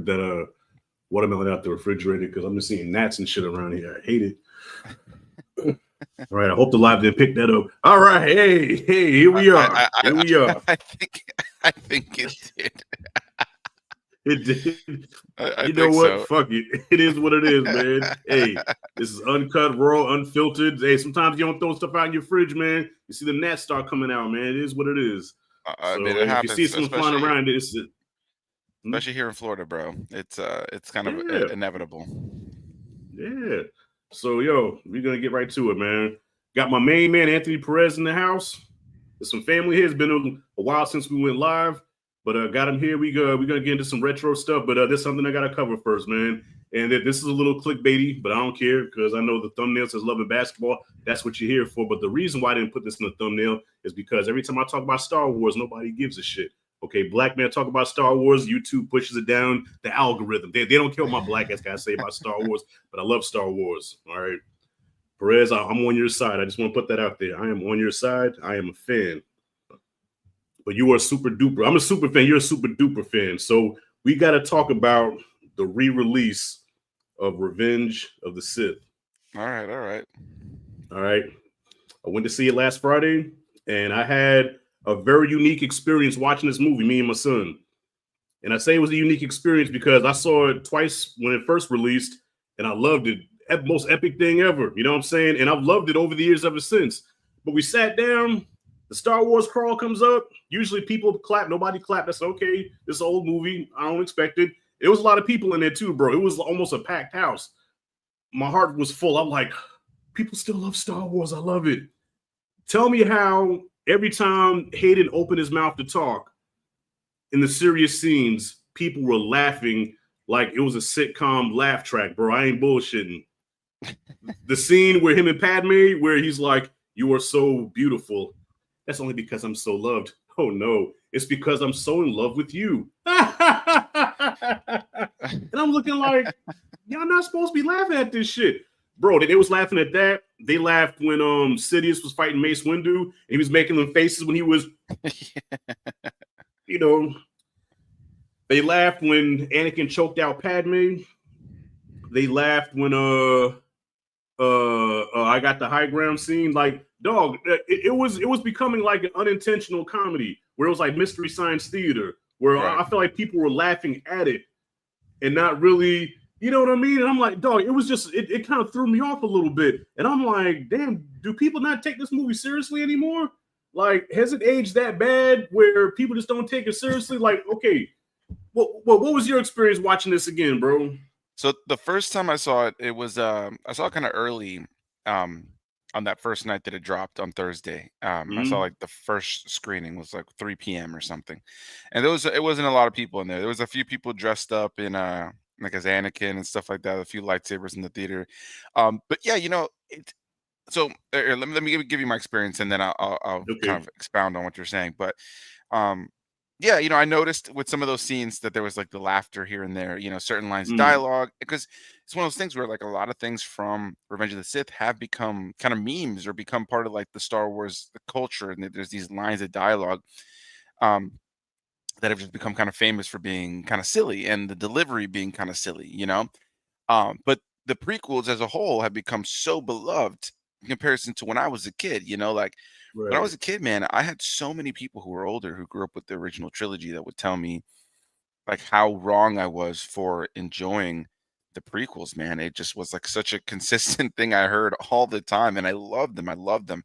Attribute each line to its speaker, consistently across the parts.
Speaker 1: that watermelon out the refrigerator because I'm just seeing gnats and shit around here. I hate it. All right, I hope the live didn't pick that up. All right, hey, here we are. Here we are.
Speaker 2: I think it did.
Speaker 1: It did.
Speaker 2: I
Speaker 1: You know
Speaker 2: think
Speaker 1: what?
Speaker 2: so.
Speaker 1: Fuck it. It is what it is, man. Hey, this is uncut, raw, unfiltered. Hey, sometimes you don't throw stuff out in your fridge, man. You see the gnats start coming out, man. It is what it is.
Speaker 2: I mean,
Speaker 1: So
Speaker 2: it
Speaker 1: if you see
Speaker 2: happens,
Speaker 1: someone flying around,
Speaker 2: especially here in Florida, bro. It's kind of
Speaker 1: yeah,
Speaker 2: inevitable.
Speaker 1: yeah. So yo, we're gonna get right to it, man. Got my main man Anthony Perez in the house. There's some family here. It's been a while since we went live, but got him here. We're gonna get into some retro stuff, but there's something I gotta cover first, man. And this is a little clickbaity, but I don't care because I know the thumbnail says loving basketball. That's what you're here for. But the reason why I didn't put this in the thumbnail is because every time I talk about Star Wars, nobody gives a shit. Okay, black man talk about Star Wars, YouTube pushes it down the algorithm. They don't care what my black ass guys say about Star Wars, but I love Star Wars. All right. Perez, I'm on your side. I just want to put that out there. I am on your side. I am a fan. But you are super duper. I'm a super fan. You're a super duper fan. So we got to talk about the re-release of Revenge of the Sith.
Speaker 2: All right.
Speaker 1: I went to see it last Friday, and I had a very unique experience watching this movie, me and my son. And I say it was a unique experience because I saw it twice when it first released, and I loved it. Most epic thing ever. You know what I'm saying? And I've loved it over the years ever since. But we sat down, the Star Wars crawl comes up. Usually people clap. Nobody clapped. That's okay. This is an old movie. I don't expect it. It was a lot of people in there too, bro. It was almost a packed house. My heart was full. I'm like, people still love Star Wars. I love it. Tell me how every time Hayden opened his mouth to talk in the serious scenes, people were laughing like it was a sitcom laugh track, bro. I ain't bullshitting. The scene where him and Padme, where he's like, "You are so beautiful." That's only because I'm so loved. Oh no, it's because I'm so in love with you. And I'm looking like, y'all not supposed to be laughing at this shit. Bro, they was laughing at that. They laughed when Sidious was fighting Mace Windu, and he was making them faces when he was, you know. They laughed when Anakin choked out Padme. They laughed when I got the high ground scene. Like, dog, it was becoming like an unintentional comedy where it was like Mystery Science Theater, where right. I feel like people were laughing at it and not really, you know what I mean? And I'm like, dog, it was just, it kind of threw me off a little bit. And I'm like, damn, do people not take this movie seriously anymore? Like, has it aged that bad where people just don't take it seriously? Like, okay, what was your experience watching this again, bro?
Speaker 2: So the first time I saw it, it was I saw it kind of early on that first night that it dropped on Thursday. I saw like the first screening was like 3 p.m. or something, and it wasn't a lot of people in there. There was a few people dressed up in like as Anakin and stuff like that. A few lightsabers in the theater, but yeah, you know. So let me give you my experience, and then I'll
Speaker 1: okay.
Speaker 2: kind of expound on what you're saying. But yeah, you know, I noticed with some of those scenes that there was like the laughter here and there, you know, certain lines of dialogue, because it's one of those things where like a lot of things from Revenge of the Sith have become kind of memes or become part of like the Star Wars culture. And there's these lines of dialogue that have just become kind of famous for being kind of silly and the delivery being kind of silly, you know? But the prequels as a whole have become so beloved in comparison to when I was a kid, you know, like
Speaker 1: right.
Speaker 2: When I was a kid, man, I had so many people who were older who grew up with the original trilogy that would tell me like how wrong I was for enjoying the prequels, man. It just was like such a consistent thing I heard all the time, and I loved them. I loved them.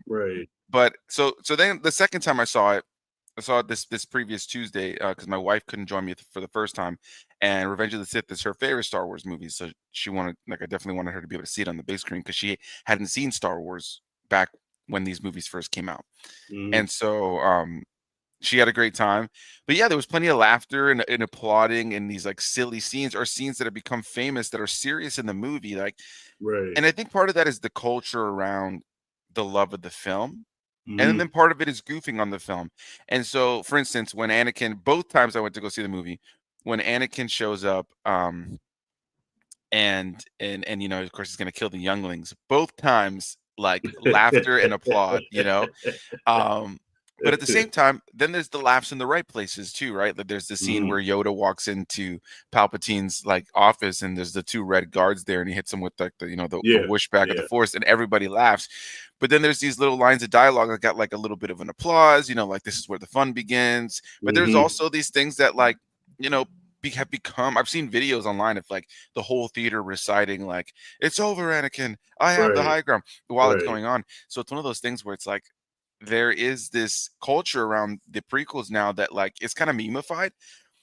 Speaker 1: Right.
Speaker 2: But so then the second time I saw it this previous Tuesday because my wife couldn't join me for the first time, and Revenge of the Sith is her favorite Star Wars movie, so she wanted like I definitely wanted her to be able to see it on the big screen because she hadn't seen Star Wars back when these movies first came out. And so she had a great time. But yeah, there was plenty of laughter and applauding in these like silly scenes or scenes that have become famous that are serious in the movie. Like,
Speaker 1: right.
Speaker 2: And I think part of that is the culture around the love of the film. And then part of it is goofing on the film. And so, for instance, when Anakin, both times I went to go see the movie, when Anakin shows up, and you know, of course, he's gonna kill the younglings. Both times, like laughter and applaud, you know. But at the same time, then there's the laughs in the right places too, right? Like there's the scene
Speaker 1: Mhm.
Speaker 2: where Yoda walks into Palpatine's like office, and there's the two red guards there, and he hits them with like the
Speaker 1: Yeah,
Speaker 2: whoosh back of the
Speaker 1: yeah.
Speaker 2: Force, and everybody laughs. But then there's these little lines of dialogue that got like a little bit of an applause, like this is where the fun begins. But there's
Speaker 1: Mhm.
Speaker 2: also these things that like you know have become. I've seen videos online of like the whole theater reciting like "It's over, Anakin. I have the
Speaker 1: Right,
Speaker 2: high ground" while it's
Speaker 1: right.
Speaker 2: going on. So it's one of those things where it's like there is this culture around the prequels now that like it's kind of memeified.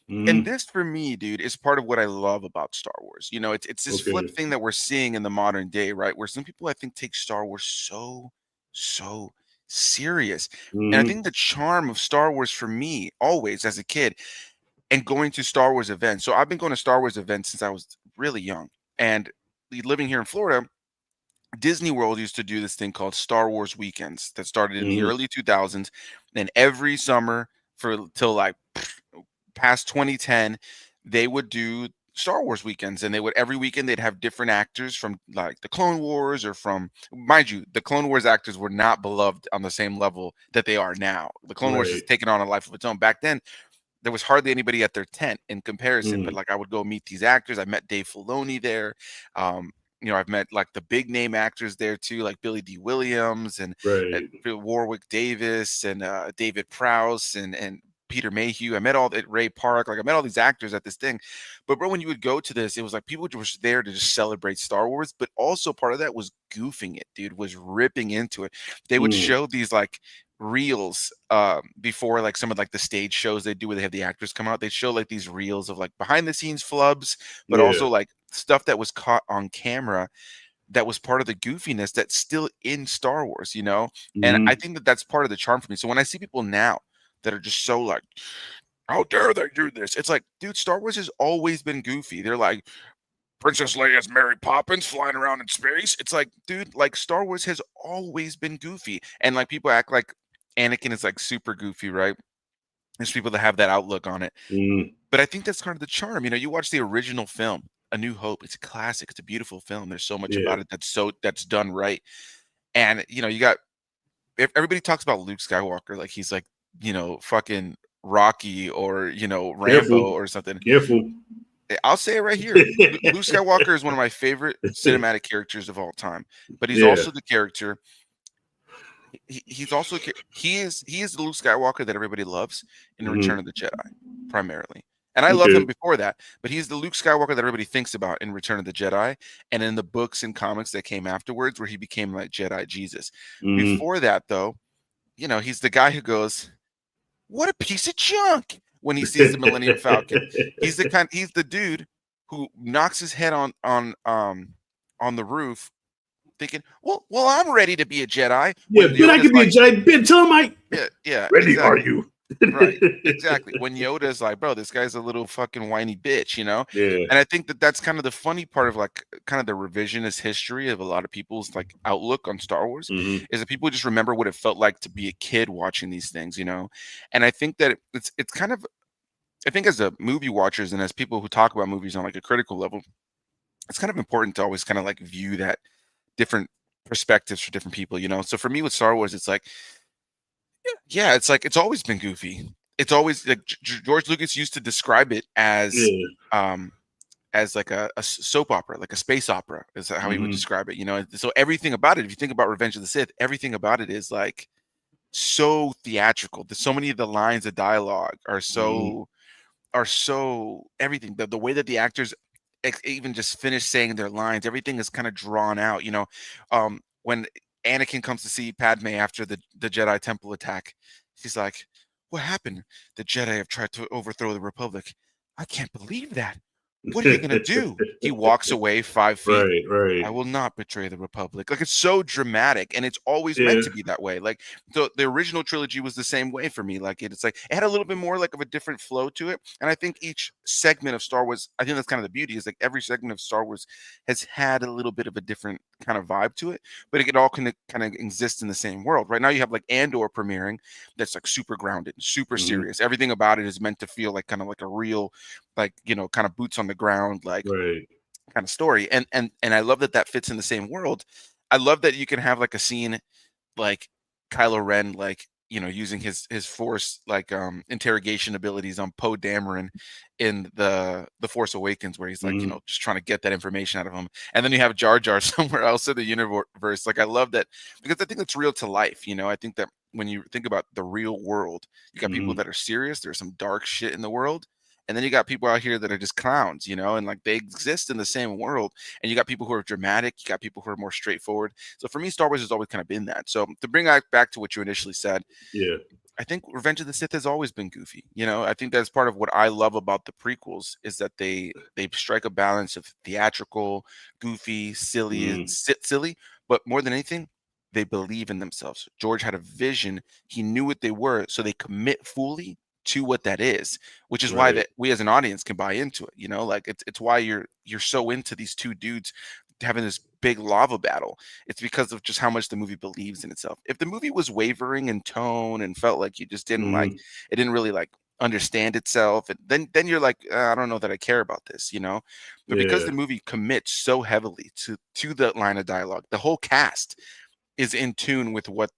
Speaker 2: And
Speaker 1: Mhm.
Speaker 2: this for me, dude, is part of what I love about Star Wars. It's this flip
Speaker 1: Okay.
Speaker 2: thing that we're seeing in the modern day, right? Where some people I think take Star Wars so serious. And I
Speaker 1: Mhm.
Speaker 2: think the charm of Star Wars for me, always as a kid, and going to Star Wars events. So I've been going to Star Wars events since I was really young. And living here in Florida, Disney World used to do this thing called Star Wars weekends that started in the
Speaker 1: Mhm.
Speaker 2: early 2000s. And every summer for till like past 2010, they would do Star Wars weekends, and they would every weekend they'd have different actors from like the Clone Wars or from, mind you, the Clone Wars actors were not beloved on the same level that they are now. The Clone Wars has
Speaker 1: Right.
Speaker 2: taken on a life of its own. Back then, there was hardly anybody at their tent in comparison. But
Speaker 1: Mhm.
Speaker 2: like I would go meet these actors. I met Dave Filoni there. Um, I've met like the big name actors there too, like Billy D. Williams and
Speaker 1: Right.
Speaker 2: Warwick Davis and David Prowse and Peter Mayhew. I met all that Ray Park. Like I met all these actors at this thing. But bro, when you would go to this, it was like people were just there to just celebrate Star Wars. But also part of that was goofing it, dude, was ripping into it. They would
Speaker 1: Mm.
Speaker 2: show these like reels before like some of like the stage shows they do where they have the actors come out. They show like these reels of like behind the scenes flubs, but
Speaker 1: Yeah.
Speaker 2: also like stuff that was caught on camera that was part of the goofiness that's still in Star Wars. And I
Speaker 1: Mhm.
Speaker 2: think that that's part of the charm for me. So when I see people now that are just so like, how dare they do this? It's like, dude, Star Wars has always been goofy. They're like, Princess Leia's Mary Poppins flying around in space. It's like, dude, like Star Wars has always been goofy. And like people act like Anakin is like super goofy, right? There's people that have that outlook on it.
Speaker 1: Mhm.
Speaker 2: But I think that's kind of the charm. You watch the original film, A New Hope. It's a classic. It's a beautiful film. There's so much
Speaker 1: Yeah.
Speaker 2: about it that's done right. And you got everybody talks about Luke Skywalker like he's like, fucking Rocky or, Rambo
Speaker 1: Careful.
Speaker 2: or something.
Speaker 1: Careful.
Speaker 2: I'll say it right here. Luke Skywalker is one of my favorite cinematic characters of all time, but he's
Speaker 1: Yeah.
Speaker 2: also the character. He's also he is the Luke Skywalker that everybody loves in Return
Speaker 1: Mhm.
Speaker 2: of the Jedi, primarily. And I love him
Speaker 1: Okay.
Speaker 2: before that, but he's the Luke Skywalker that everybody thinks about in Return of the Jedi and in the books and comics that came afterwards, where he became like Jedi Jesus.
Speaker 1: Mhm.
Speaker 2: Before that, though, he's the guy who goes, "What a piece of junk!" when he sees the Millennium Falcon. He's the dude who knocks his head on the roof, thinking, "Well, I'm ready to be a Jedi."
Speaker 1: Yeah,
Speaker 2: When
Speaker 1: Ben, I
Speaker 2: Yoda's
Speaker 1: could be a
Speaker 2: like,
Speaker 1: giant. Ben, tell him I
Speaker 2: "Yeah, yeah,
Speaker 1: ready are
Speaker 2: exactly,
Speaker 1: you?
Speaker 2: right, exactly." When Yoda's like, "Bro, this guy's a little fucking whiny bitch."
Speaker 1: Yeah.
Speaker 2: And I think that that's kind of the funny part of like kind of the revisionist history of a lot of people's like outlook on Star Wars
Speaker 1: Mhm.
Speaker 2: is that people just remember what it felt like to be a kid watching these things. And I think that it's kind of, I think as a movie watchers and as people who talk about movies on like a critical level, it's kind of important to always kind of like view that different perspectives for different people. So for me with Star Wars, it's like, yeah, it's like it's always been goofy. It's always like George Lucas used to describe it
Speaker 1: Yeah.
Speaker 2: um as like a soap opera, like a space opera, is how he would
Speaker 1: Mhm.
Speaker 2: describe it. And so everything about it, if you think about Revenge of the Sith, everything about it is like so theatrical. There's so many of the lines of dialogue
Speaker 1: Mhm.
Speaker 2: are so everything. The way that the actors even just finish saying their lines, everything is kind of drawn out. When Anakin comes to see Padme after the Jedi Temple attack, she's like, "What happened? The Jedi have tried to overthrow the Republic. I can't believe that. What are you gonna do?" He walks away 5 feet.
Speaker 1: Right, right.
Speaker 2: "I will not betray the Republic." Like it's so dramatic, and it's always meant
Speaker 1: Yeah.
Speaker 2: to be that way. Like the original trilogy was the same way for me. Like it's like it had a little bit more like of a different flow to it. And I think each segment of Star Wars, I think that's kind of the beauty, is like every segment of Star Wars has had a little bit of a different kind of vibe to it, but it all kind of exist in the same world. Right now you have like Andor premiering that's like super grounded, super
Speaker 1: Mhm.
Speaker 2: serious. Everything about it is meant to feel like kind of like a real, like, kind of boots on the ground, like
Speaker 1: Right.
Speaker 2: kind of story. And I love that that fits in the same world. I love that you can have like a scene like Kylo Ren like using his force like interrogation abilities on Poe Dameron in the Force Awakens, where he's like,
Speaker 1: Mhm.
Speaker 2: just trying to get that information out of him. And then you have Jar Jar somewhere else in the universe. Like, I love that because I think it's real to life. I think that when you think about the real world, you got people
Speaker 1: Mhm.
Speaker 2: that are serious. There's some dark shit in the world. And then you got people out here that are just clowns, and like they exist in the same world. And you got people who are dramatic. You got people who are more straightforward. So for me, Star Wars has always kind of been that. So to bring back to what you initially said,
Speaker 1: Yeah.
Speaker 2: I think Revenge of the Sith has always been goofy. I think that's part of what I love about the prequels is that they strike a balance of theatrical, goofy, silly,
Speaker 1: Mhm.
Speaker 2: silly, but more than anything, they believe in themselves. George had a vision; he knew what they were, so they commit fully to what that is, which is why
Speaker 1: Right.
Speaker 2: that we as an audience can buy into it. Like it's why you're so into these two dudes having this big lava battle. It's because of just how much the movie believes in itself. If the movie was wavering in tone and felt like you just didn't like
Speaker 1: Mhm.
Speaker 2: it, didn't really like understand itself, and then you're like, I don't know that I care about this, But because
Speaker 1: Yeah.
Speaker 2: the movie commits so heavily to the line of dialogue, the whole cast is in tune with what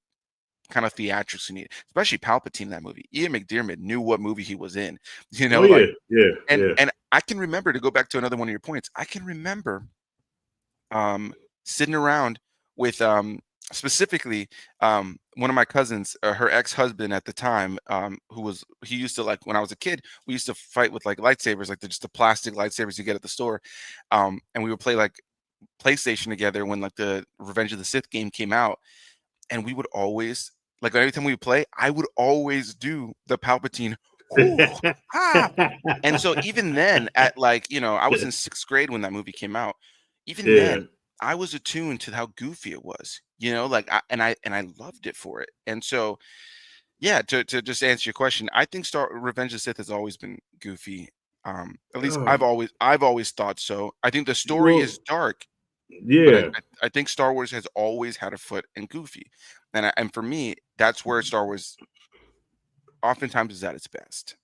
Speaker 2: kind of theatrics you need, especially Palpatine in that movie. Ian McDiarmid knew what movie he was in,
Speaker 1: Oh
Speaker 2: like
Speaker 1: yeah. Yeah.
Speaker 2: and
Speaker 1: Yeah.
Speaker 2: and I can remember, to go back to another one of your points, I can remember sitting around with specifically one of my cousins, her ex-husband at the time, he used to, like, when I was a kid, we used to fight with like lightsabers, like just the plastic lightsabers you get at the store, and we would play like PlayStation together when like the Revenge of the Sith game came out, and we would always, like, every time we would play, I would always do the Palpatine, "Whoo, ah." And so even then, at like, I was in 6th grade when that movie came out. Even
Speaker 1: Yeah.
Speaker 2: then, I was attuned to how goofy it was, like, I loved it for it. And so, yeah, to just answer your question, I think Star Revenge of the Sith has always been goofy. At least
Speaker 1: Oh,
Speaker 2: I've always thought so. I think the story
Speaker 1: well,
Speaker 2: is dark, but I
Speaker 1: yeah.
Speaker 2: I I think Star Wars has always had a foot in goofy. And for me, that's where Star Wars oftentimes is at its best.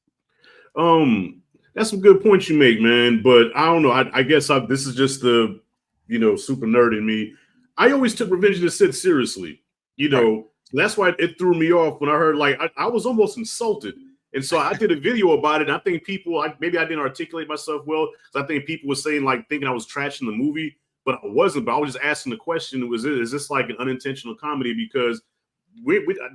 Speaker 1: Um, that's some good points you make, man. But I don't know. I guess this is just the super nerd in me. I always took Revenge of the Sith seriously.
Speaker 2: Right.
Speaker 1: That's why it threw me off when I heard, like, I was almost insulted. And so I did a video about it. And I think people, maybe I didn't articulate myself well, because I think people were saying, like, thinking I was trashing the movie, but I wasn't. But I was just asking the question: is this like an unintentional comedy? Because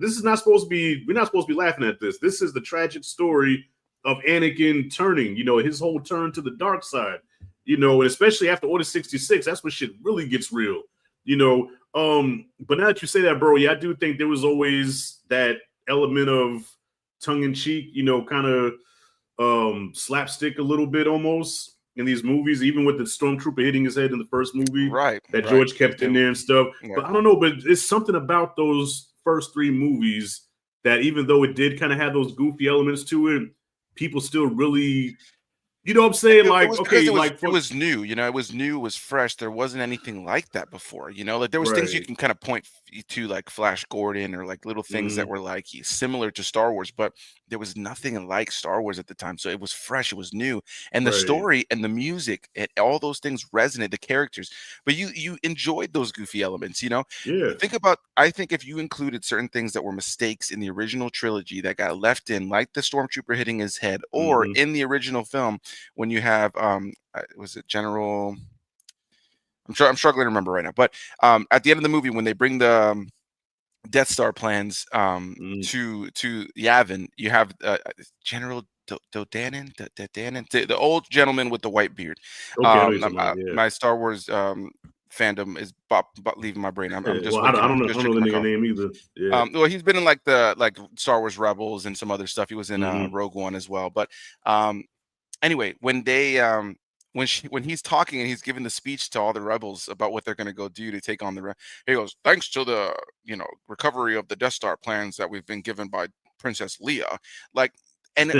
Speaker 1: this is not supposed to be. We're not supposed to be laughing at this. This is the tragic story of Anakin turning. His whole turn to the dark side. And especially after Order 66, that's when shit really gets real. But now that you say that, bro, yeah, I do think there was always that element of tongue in cheek, kind of slapstick a little bit almost in these movies, even with the stormtrooper hitting his head in the first movie
Speaker 2: Right.
Speaker 1: that
Speaker 2: Right.
Speaker 1: George kept in there and stuff.
Speaker 2: Yeah.
Speaker 1: But I don't know, but it's something about those first three movies that, even though it did kind of have those goofy elements to it, people still really, you know what I'm saying?
Speaker 2: It
Speaker 1: Like,
Speaker 2: was because
Speaker 1: okay,
Speaker 2: it was
Speaker 1: like
Speaker 2: it
Speaker 1: for
Speaker 2: was new, it was new, it was fresh. There wasn't anything like that before, like there was things you
Speaker 1: right.
Speaker 2: can kind of point to, like Flash Gordon, or like little things that
Speaker 1: Mm,
Speaker 2: were like similar to Star Wars, but there was nothing like Star Wars at the time. So it was fresh, it was new, and the
Speaker 1: right.
Speaker 2: story and the music and all those things resonate, the characters. But you enjoyed those goofy elements,
Speaker 1: Yeah.
Speaker 2: I think if you included certain things that were mistakes in the original trilogy that got left in, like the stormtrooper hitting his head, or
Speaker 1: Mm-hmm.
Speaker 2: in the original film when you have was it General, I'm struggling to remember right now, but at the end of the movie when they bring the Death Star plans
Speaker 1: Mm.
Speaker 2: to Yavin, you have General Dodanin, the old gentleman with the white beard.
Speaker 1: Okay, I know you're talking about.
Speaker 2: My Star Wars fandom is leaving my brain. I'm
Speaker 1: Yeah.
Speaker 2: just
Speaker 1: Well, I
Speaker 2: waking up.
Speaker 1: don't know. I
Speaker 2: Just
Speaker 1: don't know
Speaker 2: drinking
Speaker 1: the
Speaker 2: my
Speaker 1: nigga
Speaker 2: coffee.
Speaker 1: name either. Yeah.
Speaker 2: Well, he's been in like the Star Wars Rebels and some other stuff. He was in
Speaker 1: Mm-hmm.
Speaker 2: Rogue One as well. But anyway, when he's talking and he's giving the speech to all the rebels about what they're going to go do to take on he goes, thanks to the recovery of the Death Star plans that we've been given by Princess Leia, like, and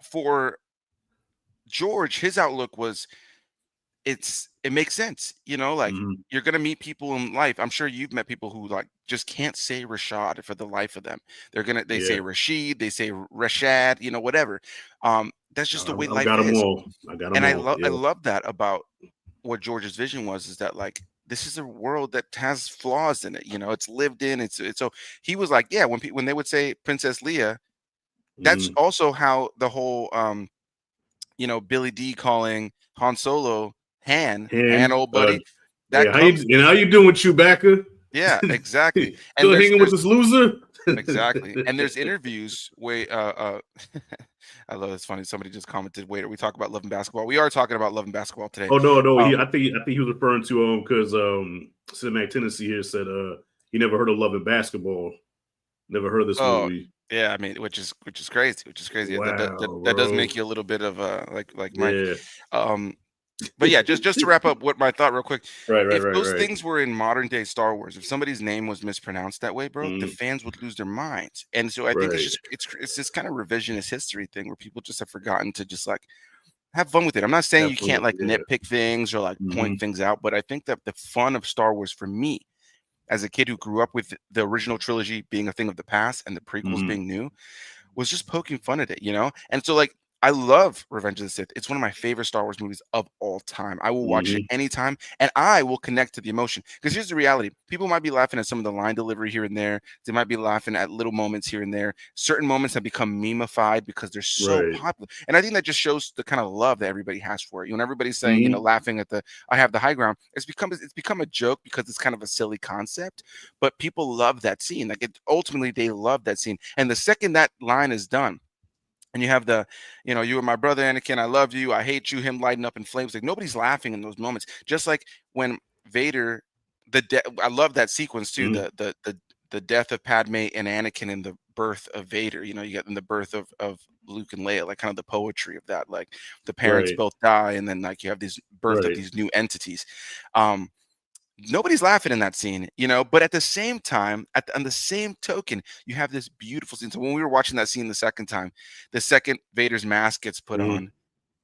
Speaker 2: for George, his outlook was, it makes sense, like,
Speaker 1: Mm-hmm.
Speaker 2: you're gonna meet people in life. I'm sure you've met people who like just can't say Rashad for the life of them. They
Speaker 1: Yeah.
Speaker 2: say Rashid, they say Rashad, whatever. That's just the way
Speaker 1: I've
Speaker 2: life
Speaker 1: got them
Speaker 2: is.
Speaker 1: all. I got them
Speaker 2: And
Speaker 1: all.
Speaker 2: I
Speaker 1: Yeah.
Speaker 2: love that about what George's vision was, is that, like, this is a world that has flaws in it. It's lived in. It's so he was like, yeah, when they would say Princess Leia, that's
Speaker 1: Mm.
Speaker 2: also how the whole Billy D calling Han Solo Han,
Speaker 1: And
Speaker 2: old buddy, that
Speaker 1: yeah,
Speaker 2: comes.
Speaker 1: how you doing, Chewbacca?
Speaker 2: Yeah, exactly. And
Speaker 1: Still hanging with
Speaker 2: there's
Speaker 1: this loser?
Speaker 2: exactly. And there's interviews where I love it's funny. Somebody just commented, wait, are we talking about Love and Basketball? We are talking about Love and Basketball today.
Speaker 1: Oh no.
Speaker 2: Um,
Speaker 1: I think he was referring to because Cinematic Tennessee here said he never heard of Love and Basketball. Never heard of this
Speaker 2: oh
Speaker 1: movie.
Speaker 2: yeah, I mean, which is crazy,
Speaker 1: Wow,
Speaker 2: that does
Speaker 1: bro.
Speaker 2: make you a little bit of like Mike.
Speaker 1: Yeah.
Speaker 2: Um, but yeah, just to wrap up what my thought real quick. If those
Speaker 1: Right.
Speaker 2: things were in modern day Star Wars, if somebody's name was mispronounced that way, bro, the
Speaker 1: Mm,
Speaker 2: fans would lose their minds. And so I think
Speaker 1: right.
Speaker 2: it's this kind of revisionist history thing where people just have forgotten to just like have fun with it. I'm not saying
Speaker 1: Have
Speaker 2: you
Speaker 1: fun
Speaker 2: can't
Speaker 1: with
Speaker 2: like
Speaker 1: it. Yeah.
Speaker 2: nitpick things or like point
Speaker 1: Hmm.
Speaker 2: things out, but I think that the fun of Star Wars for me as a kid who grew up with the original trilogy being a thing of the past and the prequels
Speaker 1: Hmm.
Speaker 2: being new was just poking fun at it. And so like I love Revenge of the Sith. It's one of my favorite Star Wars movies of all time. I will watch it
Speaker 1: Hmm.
Speaker 2: anytime and I will connect to the emotion. Because here's the reality. People might be laughing at some of the line delivery here and there. They might be laughing at little moments here and there. Certain moments have become memeified because they're so
Speaker 1: Right.
Speaker 2: popular. And I think that just shows the kind of love that everybody has for it. When everybody's saying,
Speaker 1: Hmm.
Speaker 2: laughing at the I have the high ground, it's become a joke because it's kind of a silly concept. But people love that scene. Like ultimately they love that scene. And the second that line is done, and you have you are my brother, Anakin. I love you. I hate you. Him lighting up in flames. Like nobody's laughing in those moments. Just like when Vader, I love that sequence too.
Speaker 1: Hmm.
Speaker 2: The death of Padme and Anakin and the birth of Vader. You get in the birth of Luke and Leia, like kind of the poetry of that. Like the parents
Speaker 1: Right.
Speaker 2: both die, and then like you have this birth of
Speaker 1: Right.
Speaker 2: these new entities. Um, Nobody's laughing in that scene. But at the same time, on the same token, you have this beautiful scene. So when we were watching that scene the second time, the second Vader's mask gets put
Speaker 1: Hmm.
Speaker 2: on,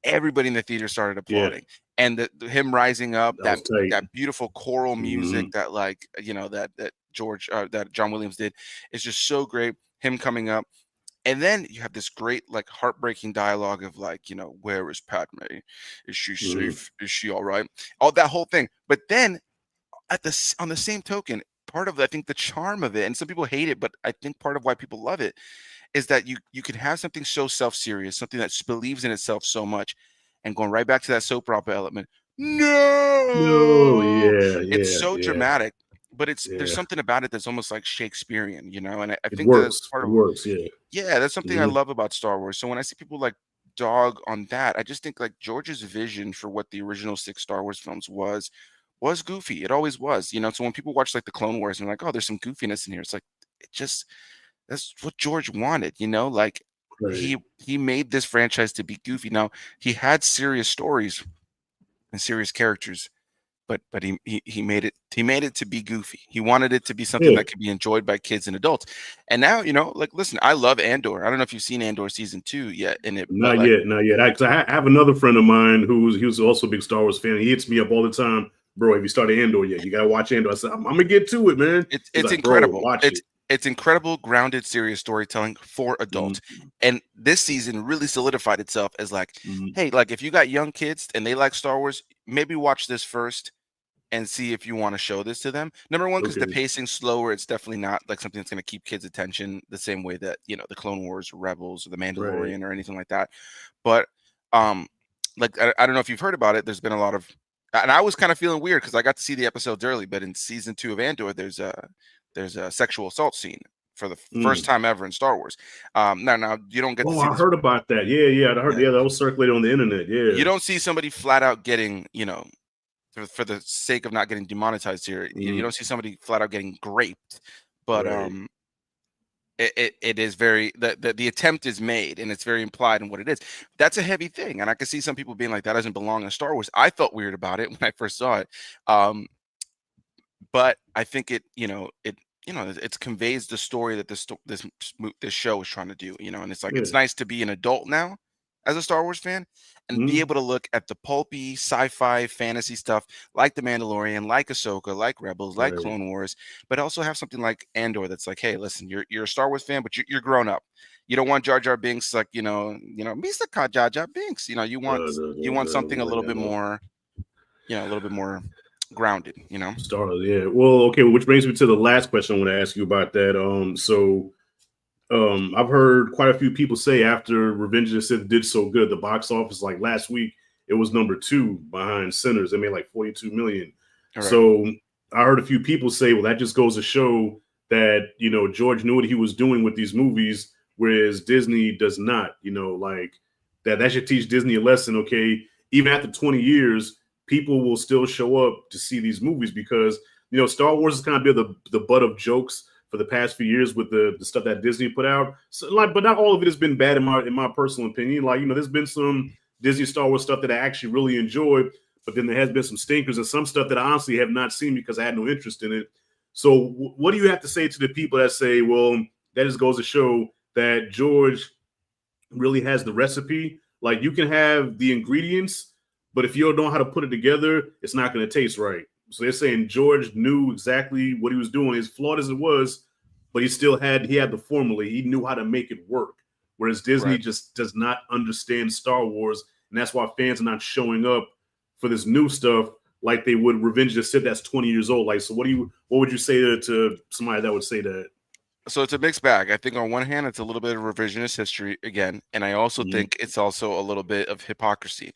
Speaker 2: everybody in the theater started
Speaker 1: Yeah.
Speaker 2: applauding. And him rising up,
Speaker 1: That
Speaker 2: that
Speaker 1: was tight.
Speaker 2: that beautiful choral
Speaker 1: Hmm.
Speaker 2: music that like that John Williams did is just so great. Him coming up. And then you have this great, like, heartbreaking dialogue of like, where is Padme? Is she
Speaker 1: Hmm.
Speaker 2: safe? Is she all right? All that whole thing. But then on the same token, part of I think the charm of it, and some people hate it, but I think part of why people love it is that you can have something so self-serious, something that believes in itself so much, and going right back to that soap opera element.
Speaker 1: No.
Speaker 2: No,
Speaker 1: Yeah.
Speaker 2: it's
Speaker 1: Yeah.
Speaker 2: so
Speaker 1: Yeah.
Speaker 2: dramatic, but there's
Speaker 1: Yeah.
Speaker 2: something about it that's almost like Shakespearean, and I
Speaker 1: It
Speaker 2: think that that's
Speaker 1: works.
Speaker 2: part
Speaker 1: It
Speaker 2: of
Speaker 1: works. Yeah.
Speaker 2: yeah, that's something I
Speaker 1: Hmm.
Speaker 2: love about Star Wars. So when I see people like dog on that, I just think like George's vision for what the original six Star Wars films was goofy. It always was. So when people watch like the Clone Wars and they're like, oh, there's some goofiness in here, it's like it just that's what George wanted. Like
Speaker 1: Right.
Speaker 2: he made this franchise to be goofy. Now he had serious stories and serious characters, but he made it to be goofy. He wanted it to be something
Speaker 1: Yeah.
Speaker 2: that could be enjoyed by kids and adults. And now, like listen, I love Andor. I don't know if you've seen Andor season 2 yet in it, but
Speaker 1: Not
Speaker 2: like
Speaker 1: yet. Not yet. I have another friend of mine he was also a big Star Wars fan. He hits me up all the time, bro. Have you started Andor yet? You gotta watch Andor. I said, I'm gonna get to it, man. He's
Speaker 2: it's
Speaker 1: like, bro,
Speaker 2: incredible.
Speaker 1: watch
Speaker 2: It's
Speaker 1: it.
Speaker 2: it's incredible, grounded, serious storytelling for adults.
Speaker 1: Mm-hmm.
Speaker 2: And this season really solidified itself as like,
Speaker 1: Mm-hmm.
Speaker 2: hey, like if you got young kids and they like Star Wars, maybe watch this first and see if you want to show this to them. Number one, because the
Speaker 1: Okay.
Speaker 2: pacing's slower. It's definitely not like something that's going to keep kids' attention the same way that the Clone Wars, or Rebels, or the
Speaker 1: Right.
Speaker 2: Mandalorian, or anything like that. But um, like I don't know if you've heard about it. There's been a lot of, and I was kind of feeling weird because I got to see the episodes early. But in season 2 of Andor, there's a sexual assault scene for the first
Speaker 1: Mm.
Speaker 2: time ever in Star Wars. Now you don't get to
Speaker 1: Oh,
Speaker 2: see
Speaker 1: I
Speaker 2: this.
Speaker 1: heard about that. Yeah, yeah. I heard.
Speaker 2: Yeah,
Speaker 1: Yeah, that was circulating on the internet.
Speaker 2: you
Speaker 1: Yeah.
Speaker 2: don't see somebody flat out getting for the sake of not getting demonetized here, you
Speaker 1: Mm.
Speaker 2: don't see somebody flat out getting raped, but
Speaker 1: Right.
Speaker 2: it is very the attempt is made and it's very implied in what it is. That's a heavy thing, and I can see some people being like that doesn't belong in Star Wars. I felt weird about it when I first saw it, um, but I think it conveys the story that this show is trying to do, and it's like
Speaker 1: Yeah.
Speaker 2: it's nice to be an adult now as a Star Wars fan and be
Speaker 1: Mm.
Speaker 2: able to look at the pulpy sci-fi fantasy stuff like The Mandalorian, like Ahsoka, like Rebels, like
Speaker 1: Right.
Speaker 2: Clone Wars, but also have something like Andor that's like, hey, listen, you're a Star Wars fan, but you're grown up. You don't want Jar Jar Binks like Mr. Jar Jar Binks. You want something a little bit more, a little bit more grounded, you know.
Speaker 1: Started, yeah. Well, okay, which brings me to the last question I want to ask you about that. I've heard quite a few people say after Revenge of the Sith did so good at the box office, like last week, it was number 2 behind Sinners. They made like 42 million.
Speaker 2: All right.
Speaker 1: So I heard a few people say, well, that just goes to show that, George knew what he was doing with these movies, whereas Disney does not, like that should teach Disney a lesson. Okay. Even after 20 years, people will still show up to see these movies because, Star Wars has kind of been the butt of jokes for the past few years with the stuff that Disney put out. So, but not all of it has been bad in my personal opinion. Like, there's been some Disney Star Wars stuff that I actually really enjoyed, but then there has been some stinkers and some stuff that I honestly have not seen because I had no interest in it. So what do you have to say to the people that say, well, that just goes to show that George really has the recipe? Like, you can have the ingredients, but if you don't know how to put it together, it's not going to taste right. So they're saying George knew exactly what he was doing, as flawed as it was, but he had the formula. He knew how to make it work. Whereas Disney
Speaker 2: Right.
Speaker 1: just does not understand Star Wars, and that's why fans are not showing up for this new stuff like they would Revenge of the Sith that's 20 years old. Like, so what would you say to somebody that would say that?
Speaker 2: So it's a mixed bag. I think on one hand, it's a little bit of revisionist history again, and I also
Speaker 1: Mm-hmm.
Speaker 2: think it's also a little bit of hypocrisy.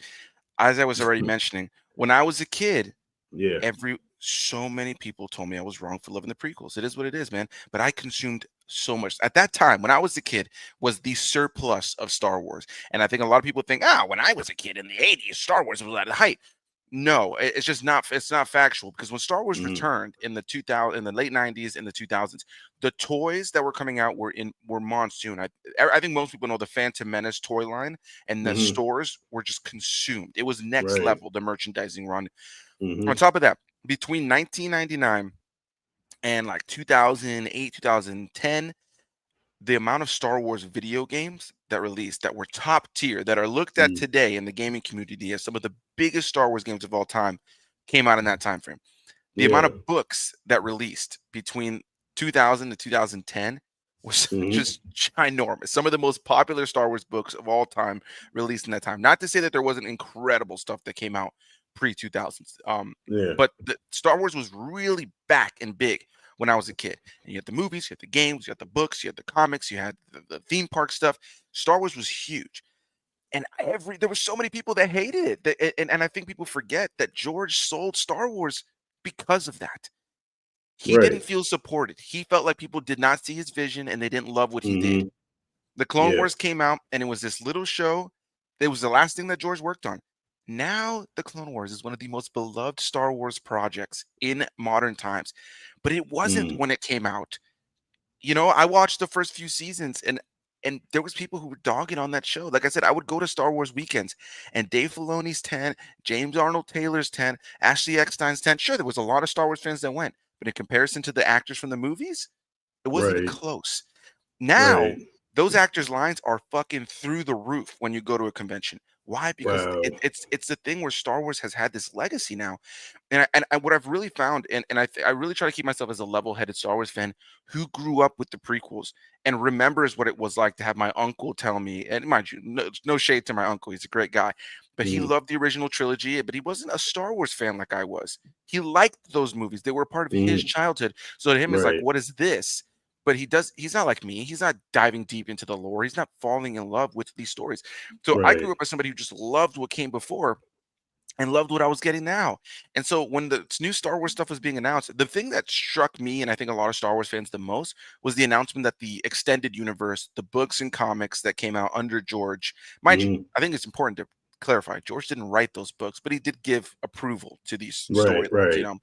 Speaker 2: As I was already mentioning, when I was a kid,
Speaker 1: Yeah.
Speaker 2: so many people told me I was wrong for loving the prequels. It is what it is, man. But I consumed so much at that time when I was a kid was the surplus of Star Wars. And I think a lot of people think, when I was a kid in the 80s, Star Wars was at the height. No, it's just not. It's not factual because when Star Wars
Speaker 1: Mm-hmm.
Speaker 2: returned in the 2000, in the late 90s, in the 2000s, the toys that were coming out were monsoon. I think most people know the Phantom Menace toy line, and the
Speaker 1: Mm-hmm.
Speaker 2: stores were just consumed. It was next
Speaker 1: Right.
Speaker 2: level, the merchandising run. On
Speaker 1: Mm-hmm.
Speaker 2: top of that, between 1999 and like 2008, 2010, the amount of Star Wars video games that released that were top tier, that are looked at
Speaker 1: Mm-hmm.
Speaker 2: today in the gaming community as some of the biggest Star Wars games of all time, came out in that time frame. The amount
Speaker 1: Yeah.
Speaker 2: of books that released between 2000 to 2010 was
Speaker 1: Mm-hmm.
Speaker 2: just ginormous. Some of the most popular Star Wars books of all time released in that time. Not to say that there wasn't incredible stuff that came out pre 2000s,
Speaker 1: Yeah.
Speaker 2: but Star Wars was really back and big when I was a kid. And you had the movies, you had the games, you had the books, you had the comics, you had the theme park stuff. Star Wars was huge. And there were so many people that hated it. And I think people forget that George sold Star Wars because of that. He
Speaker 1: Right.
Speaker 2: didn't feel supported. He felt like people did not see his vision and they didn't love what he did.
Speaker 1: Mm-hmm.
Speaker 2: The Clone
Speaker 1: Yeah.
Speaker 2: Wars came out and it was this little show. It was the last thing that George worked on. Now, The Clone Wars is one of the most beloved Star Wars projects in modern times. But it wasn't
Speaker 1: Mm.
Speaker 2: when it came out. I watched the first few seasons and there was people who were dogging on that show. Like I said, I would go to Star Wars weekends and Dave Filoni's 10, James Arnold Taylor's 10, Ashley Eckstein's 10. Sure, there was a lot of Star Wars fans that went, but in comparison to the actors from the movies, it wasn't even
Speaker 1: Right.
Speaker 2: close. Now,
Speaker 1: Right.
Speaker 2: those actors' lines are fucking through the roof when you go to a convention. Why? Because
Speaker 1: Wow.
Speaker 2: it's the thing where Star Wars has had this legacy now, and what I've really found, and I really try to keep myself as a level-headed Star Wars fan who grew up with the prequels and remembers what it was like to have my uncle tell me. And mind you, no shade to my uncle, he's a great guy, but he
Speaker 1: Mm.
Speaker 2: loved the original trilogy, but he wasn't a Star Wars fan like I was. He liked those movies; they were part of his
Speaker 1: Mm.
Speaker 2: childhood. So to him, it's like,
Speaker 1: Right.
Speaker 2: what is this? But he's not like me. He's not diving deep into the lore. He's not falling in love with these stories. So I
Speaker 1: Right.
Speaker 2: grew up as somebody who just loved what came before and loved what I was getting now. And so when the new Star Wars stuff was being announced, the thing that struck me and I think a lot of Star Wars fans the most was the announcement that the extended universe, the books and comics that came out under George, mind you,
Speaker 1: Mm.
Speaker 2: I think it's important to clarify, George didn't write those books, but he did give approval to these
Speaker 1: Right.
Speaker 2: storylines,
Speaker 1: Right.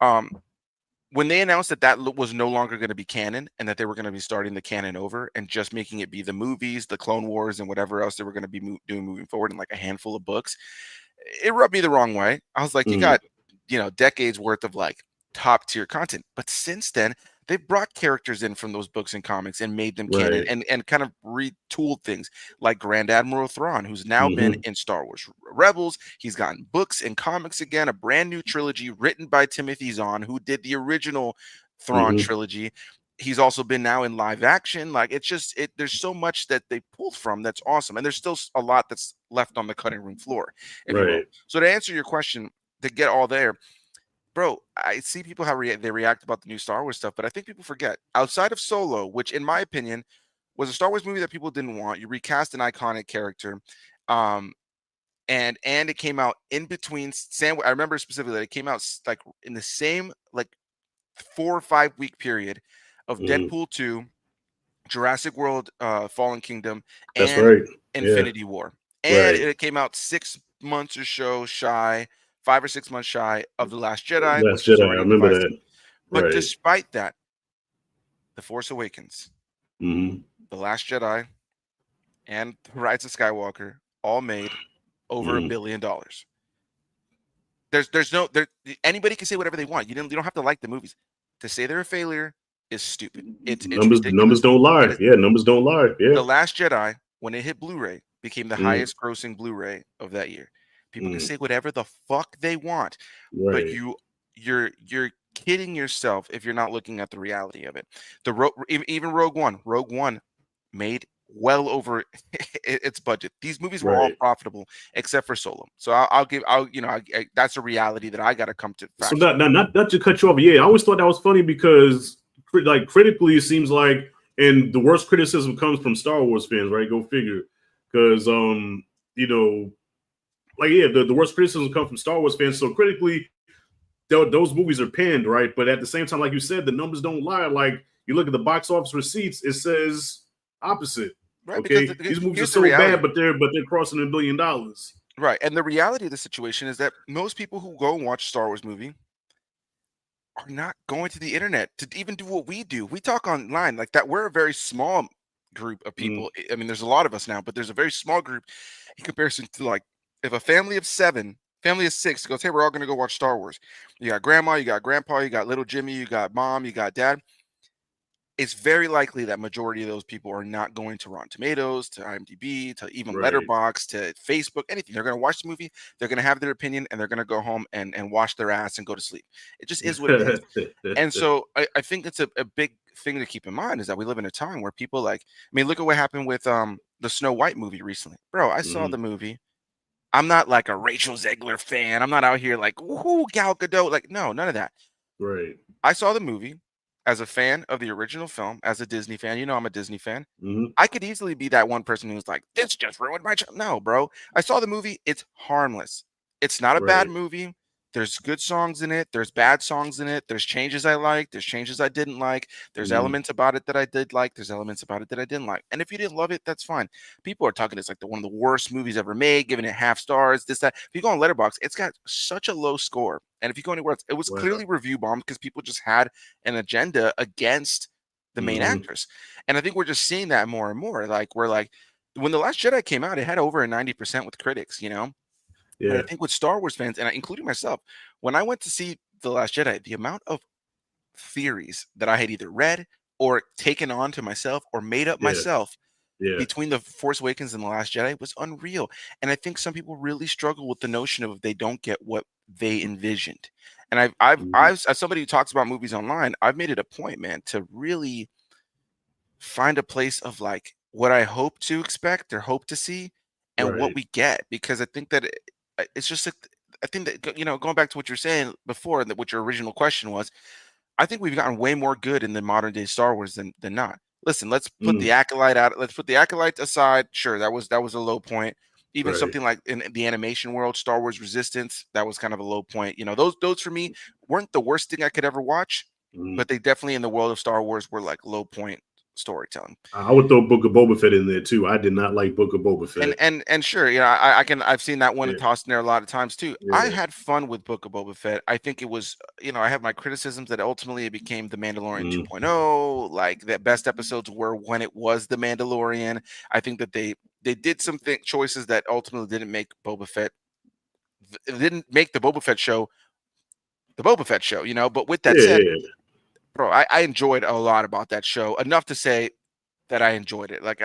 Speaker 2: Um, when they announced that was no longer going to be canon and that they were going to be starting the canon over and just making it be the movies, the Clone Wars, and whatever else they were going to be doing moving forward in like a handful of books, it rubbed me the wrong way. I was like, you
Speaker 1: Mm.
Speaker 2: got, decades worth of like top tier content. But since then, they've brought characters in from those books and comics and made them canon
Speaker 1: Right.
Speaker 2: and kind of retooled things like Grand Admiral Thrawn, who's now been
Speaker 1: Mm-hmm.
Speaker 2: in Star Wars Rebels. He's gotten books and comics again, a brand new trilogy written by Timothy Zahn, who did the original Thrawn
Speaker 1: Mm-hmm.
Speaker 2: trilogy. He's also been now in live action. Like there's so much that they pulled from that's awesome. And there's still a lot that's left on the cutting room floor, if you will.
Speaker 1: Right.
Speaker 2: So to answer your question, to get all there, bro, I see people how they react about the new Star Wars stuff, but I think people forget outside of Solo, which in my opinion was a Star Wars movie that people didn't want. You recast an iconic character, um, and it came out in between. I remember specifically that it came out like in the same like 4 or 5 week period of
Speaker 1: Mhm.
Speaker 2: Deadpool 2, Jurassic World, Fallen Kingdom,
Speaker 1: That's
Speaker 2: and
Speaker 1: right. Yeah.
Speaker 2: Infinity War, and
Speaker 1: Right.
Speaker 2: it came out 6 months or so shy, 5 or 6 months shy of the Last Jedi,
Speaker 1: Last
Speaker 2: which was
Speaker 1: Jedi. I
Speaker 2: already
Speaker 1: remember
Speaker 2: divisive.
Speaker 1: that.
Speaker 2: But
Speaker 1: Right.
Speaker 2: despite that, The Force Awakens,
Speaker 1: Hmm.
Speaker 2: The Last Jedi, and The Rise of Skywalker all made over $1
Speaker 1: Hmm.
Speaker 2: billion. There's no there anybody can say whatever they want. You don't have to like the movies. To say they're a failure is stupid. It's
Speaker 1: Numbers
Speaker 2: ridiculous.
Speaker 1: don't
Speaker 2: And
Speaker 1: lie.
Speaker 2: it's
Speaker 1: Yeah, numbers don't lie. Yeah.
Speaker 2: The Last Jedi, when it hit Blu-ray, became the
Speaker 1: Mm,
Speaker 2: highest grossing Blu-ray of that year. People can
Speaker 1: mm,
Speaker 2: say whatever the fuck they want, but
Speaker 1: right.
Speaker 2: you're kidding yourself if you're not looking at the reality of it. Even Rogue One. Rogue One made well over its budget. These movies were all
Speaker 1: Right.
Speaker 2: profitable except for Solo. So that's a reality that I got to come to
Speaker 1: So
Speaker 2: facts with.
Speaker 1: not to cut you off. Yeah, I always thought that was funny because like critically, it seems like, and the worst criticism comes from Star Wars fans, right? Go figure. Because you know, like yeah, the worst criticism comes from Star Wars fans. So critically, those movies are panned, right? But at the same time, like you said, the numbers don't lie. Like you look at the box office receipts, it says opposite.
Speaker 2: Right, because
Speaker 1: Okay, these movies are
Speaker 2: here's the
Speaker 1: so bad,
Speaker 2: reality.
Speaker 1: but they're crossing $1 billion.
Speaker 2: Right, and the reality of the situation is that most people who go and watch a Star Wars movie are not going to the internet to even do what we do. We talk online like that. We're a very small group of
Speaker 1: Mm,
Speaker 2: people. I mean, there's a lot of us now, but there's a very small group in comparison to like if a family of 7, family of 6 goes, hey, we're all going to go watch Star Wars. You got grandma, you got grandpa, you got little Jimmy, you got mom, you got dad. It's very likely that majority of those people are not going to Rotten Tomatoes, to IMDb, to even
Speaker 1: right.
Speaker 2: Letterbox, to Facebook, anything. They're going to watch the movie, they're going to have their opinion, and they're going to go home and wash their ass and go to sleep. It just is what it is. And so I think it's a big thing to keep in mind is that we live in a time where people like, I mean, look at what happened with the Snow White movie recently. Bro, I saw
Speaker 1: Mhm,
Speaker 2: the movie. I'm not like a Rachel Zegler fan. I'm not out here like, whoo, Gal Gadot. Like, no, none of that.
Speaker 1: right.
Speaker 2: I saw the movie as a fan of the original film, as a Disney fan. You know, I'm a Disney fan.
Speaker 1: Mhm,
Speaker 2: I could easily be that one person who's like, this just ruined my child. No, bro. I saw the movie. It's harmless. It's not a bad
Speaker 1: right.
Speaker 2: movie. There's good songs in it. There's bad songs in it. There's changes I like. There's changes I didn't like. There's
Speaker 1: Mhm,
Speaker 2: elements about it that I did like. There's elements about it that I didn't like. And if you didn't love it, that's fine. People are talking it's like one of the worst movies ever made, giving it half stars, this, that. If you go on Letterboxd, it's got such a low score. And if you go anywhere else, it was
Speaker 1: wow.
Speaker 2: clearly review bombed because people just had an agenda against the main
Speaker 1: Mhm,
Speaker 2: actors. And I think we're just seeing that more and more. Like we're like, when The Last Jedi came out, it had over a 90% with critics, you know? But I
Speaker 1: yeah,
Speaker 2: think with Star Wars fans, and including myself, when I went to see The Last Jedi, the amount of theories that I had either read or taken on to myself or made up
Speaker 1: yeah,
Speaker 2: myself
Speaker 1: yeah.
Speaker 2: between The Force Awakens and The Last Jedi was unreal. And I think some people really struggle with the notion of they don't get what they envisioned. And
Speaker 1: Mhm,
Speaker 2: as somebody who talks about movies online, I've made it a point, man, to really find a place of like what I hope to expect or hope to see and what
Speaker 1: right.
Speaker 2: we get because I think that it's just like I think that going back to what you're saying before that what your original question was I think we've gotten way more good in the modern day Star Wars than not. Listen, let's put the
Speaker 1: Mm,
Speaker 2: acolyte out. Let's put the acolyte aside. Sure, that was a low point. Even
Speaker 1: right.
Speaker 2: something like in the animation world, Star Wars Resistance, that was kind of a low point. You know, those for me weren't the worst thing I could ever watch,
Speaker 1: Mhm.
Speaker 2: but they definitely in the world of Star Wars were like low point storytelling.
Speaker 1: I would throw Book of Boba Fett in there too. I did not like Book of Boba
Speaker 2: And
Speaker 1: Fett.
Speaker 2: and sure, I've seen that one
Speaker 1: Yeah,
Speaker 2: tossed in there a lot of times too. I
Speaker 1: yeah.
Speaker 2: had fun with Book of Boba Fett. I think it was, I have my criticisms that ultimately it became The Mandalorian
Speaker 1: Mm,
Speaker 2: 2.0. Like the best episodes were when it was The Mandalorian. I think that they did some choices that ultimately didn't make Boba Fett it didn't make the Boba Fett show, But with that
Speaker 1: yeah,
Speaker 2: said,
Speaker 1: yeah.
Speaker 2: bro, I enjoyed a lot about that show enough to say that I enjoyed it. Like,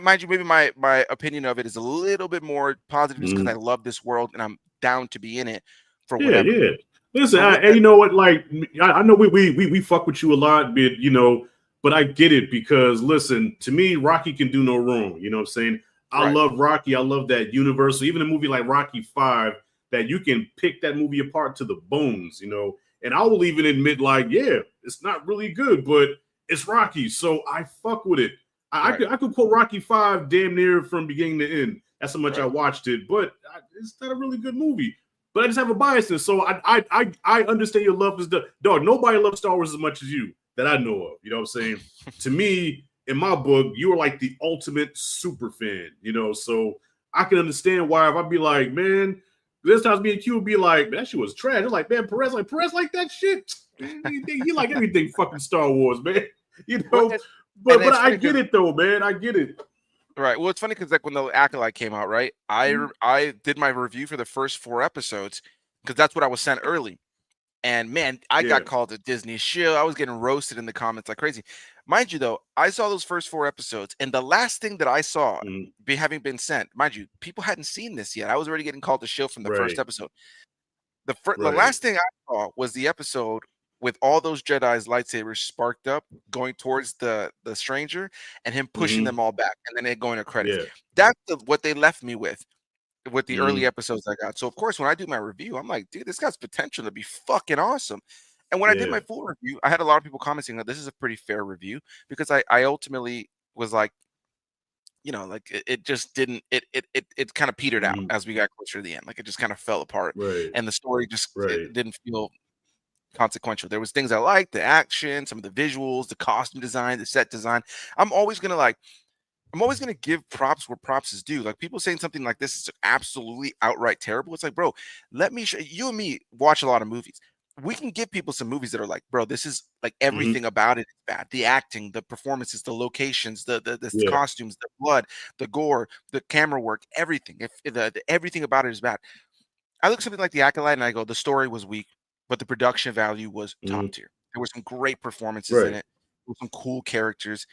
Speaker 2: mind you, maybe my opinion of it is a little bit more positive just because I
Speaker 1: Mm,
Speaker 2: love this world and I'm down to be in it for
Speaker 1: yeah,
Speaker 2: whatever.
Speaker 1: yeah. Listen,
Speaker 2: But with
Speaker 1: and
Speaker 2: that,
Speaker 1: you know what? Like, I know we fuck with you a lot, but but I get it because listen, to me, Rocky can do no wrong. You know what I'm saying? I
Speaker 2: right,
Speaker 1: love Rocky. I love that universe. So even a movie like Rocky 5 that you can pick that movie apart to the bones, you know. And I will even admit, like, yeah, it's not really good, but it's Rocky, so I fuck with it. I could quote Rocky 5 damn near from beginning to end. That's how much I watched it, but it's not a really good movie. But I just have a bias in, so I understand your love is the dog. Nobody loves Star Wars as much as you that I know of. You know what I'm saying? To me, in my book, you are like the ultimate super fan. You know, so I can understand why if I'd be like, man, this times me and Q would be like, that shit was trash. It's like, man, Perez like that shit. He like everything fucking Star Wars, man. You know, but I get it though, man. I get it.
Speaker 2: Right. Well, it's funny because like when the Acolyte came out, right? I did my review for the first 4 episodes because that's what I was sent early. And man, I got called a Disney shill. I was getting roasted in the comments like crazy. Mind you, though, I saw those first 4 episodes, and the last thing that I saw, having been sent, mind you, people hadn't seen this yet. I was already getting called a shill from the first episode. The last thing I saw was the episode with all those Jedi's lightsabers sparked up, going towards the stranger, and him pushing them all back, and then it going to credits. That's what they left me with the early episodes I got. So of course, when I do my review, I'm like, dude, this guy's potential to be fucking awesome. And when I did my full review, I had a lot of people commenting that this is a pretty fair review because I ultimately was like, you know, like it just didn't it kind of petered out as we got closer to the end. Like it just kind of fell apart, and the story just it didn't feel consequential. There was things I liked, the action, some of the visuals, the costume design, the set design. I'm always gonna give props where props is due. Like people saying something like this is absolutely outright terrible. It's like, bro, let me show you and me watch a lot of movies. We can give people some movies that are like, bro, this is like everything about it is bad. The acting, the performances, the locations, the costumes, the blood, the gore, the camera work, everything. If everything about it is bad. I look at something like The Acolyte and I go, the story was weak, but the production value was top tier. There were some great performances in it, some cool characters.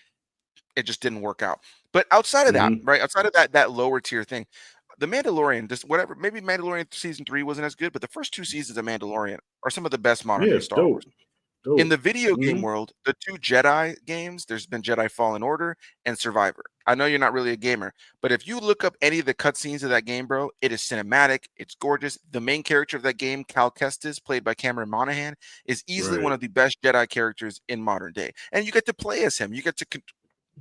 Speaker 2: It just didn't work out. But outside of that, right? Outside of that lower tier thing, The Mandalorian, just whatever, maybe Mandalorian season 3 wasn't as good, but the first 2 seasons of Mandalorian are some of the best modern day Star Wars. In the video game world, the 2 Jedi games, there's been Jedi Fallen Order and Survivor. I know you're not really a gamer, but if you look up any of the cutscenes of that game, bro, it is cinematic. It's gorgeous. The main character of that game, Cal Kestis, played by Cameron Monaghan, is easily one of the best Jedi characters in modern day. And you get to play as him. You get to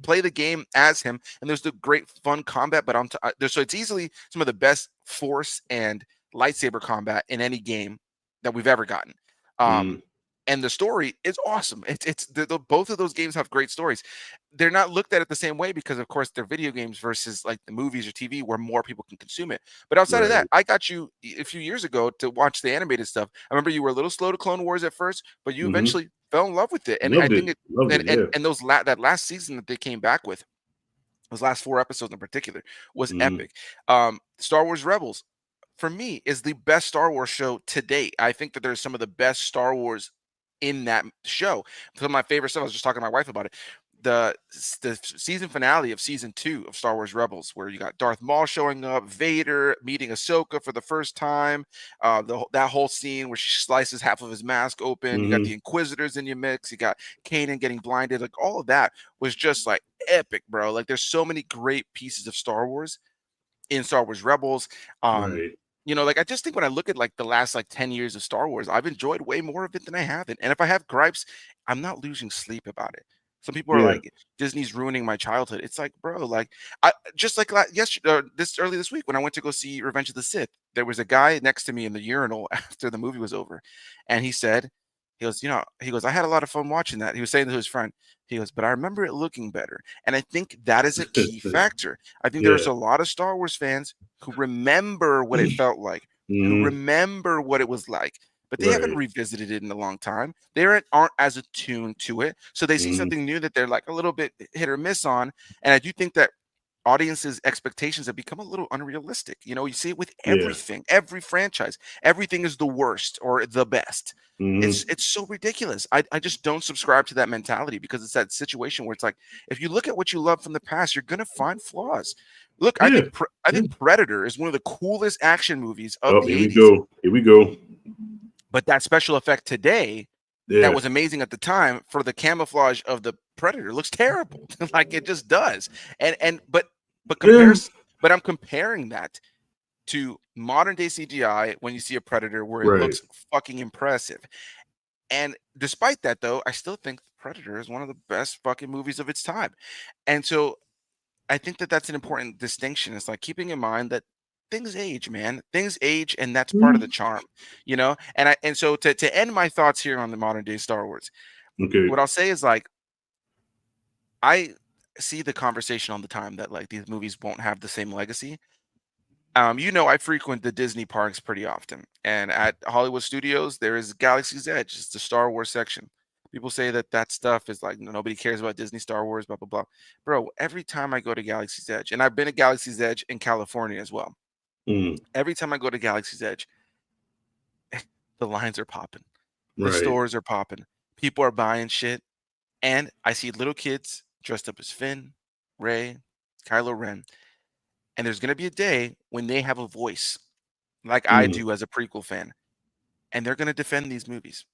Speaker 2: play the game as him, and there's the great fun combat. But so it's easily some of the best Force and lightsaber combat in any game that we've ever gotten. And the story is awesome. It's both of those games have great stories. They're not looked at it the same way because, of course, they're video games versus like the movies or TV where more people can consume it. But outside of that, I got you a few years ago to watch the animated stuff. I remember you were a little slow to Clone Wars at first, but you eventually fell in love with it. And I think that last season that they came back with, those last 4 episodes in particular, was epic. Star Wars Rebels, for me, is the best Star Wars show to date. I think that there's some of the best Star Wars in that show. Some of my favorite stuff, I was just talking to my wife about it. The season finale of season 2 of Star Wars Rebels, where you got Darth Maul showing up, Vader meeting Ahsoka for the first time, that whole scene where she slices half of his mask open. You got the Inquisitors in your mix. You got Kanan getting blinded. Like all of that was just like epic, bro. Like there's so many great pieces of Star Wars in Star Wars Rebels. You know, like I just think when I look at like the last like 10 years of Star Wars, I've enjoyed way more of it than I haven't. And if I have gripes, I'm not losing sleep about it. Some people are like, Disney's ruining my childhood. It's like, bro, like I just like yesterday, early this week when I went to go see Revenge of the Sith, there was a guy next to me in the urinal after the movie was over, and he goes, I had a lot of fun watching that. He was saying to his friend, he goes, but I remember it looking better. And I think that is a key factor. I think there's a lot of Star Wars fans who remember what it felt like, who remember what it was like, but they haven't revisited it in a long time. They aren't as attuned to it. So they see something new that they're like a little bit hit or miss on. And I do think that audiences' expectations have become a little unrealistic. You know, you see it with everything, every franchise, everything is the worst or the best. It's so ridiculous. I just don't subscribe to that mentality because it's that situation where it's like, if you look at what you love from the past, you're going to find flaws. Look, I think Predator is one of the coolest action movies of the 80s.
Speaker 1: Here we go.
Speaker 2: But that special effect today that was amazing at the time for the camouflage of the Predator looks terrible. Like it just does. But I'm comparing that to modern day CGI when you see a Predator where it
Speaker 1: Right.
Speaker 2: looks fucking impressive. And despite that, though, I still think Predator is one of the best fucking movies of its time. And so I think that that's an important distinction. It's like keeping in mind that things age, man. Things age, and that's part of the
Speaker 1: Mhm.
Speaker 2: charm, you know. And so to end my thoughts here on the modern day Star Wars,
Speaker 1: Okay.
Speaker 2: what I'll say is like I see the conversation all the time that like these movies won't have the same legacy. I frequent the Disney parks pretty often, and at Hollywood Studios, there is Galaxy's Edge. It's the Star Wars section. People say that that stuff is like nobody cares about Disney Star Wars, blah blah blah. Bro, every time I go to Galaxy's Edge, and I've been to Galaxy's Edge in California as well.
Speaker 1: Mm.
Speaker 2: Every time I go to Galaxy's Edge, the lines are popping, the
Speaker 1: Right.
Speaker 2: stores are popping, people are buying shit, and I see little kids dressed up as Finn, Ray, Kylo Ren, and there's gonna be a day when they have a voice like I
Speaker 1: Mm.
Speaker 2: do as a prequel fan, and they're gonna defend these movies.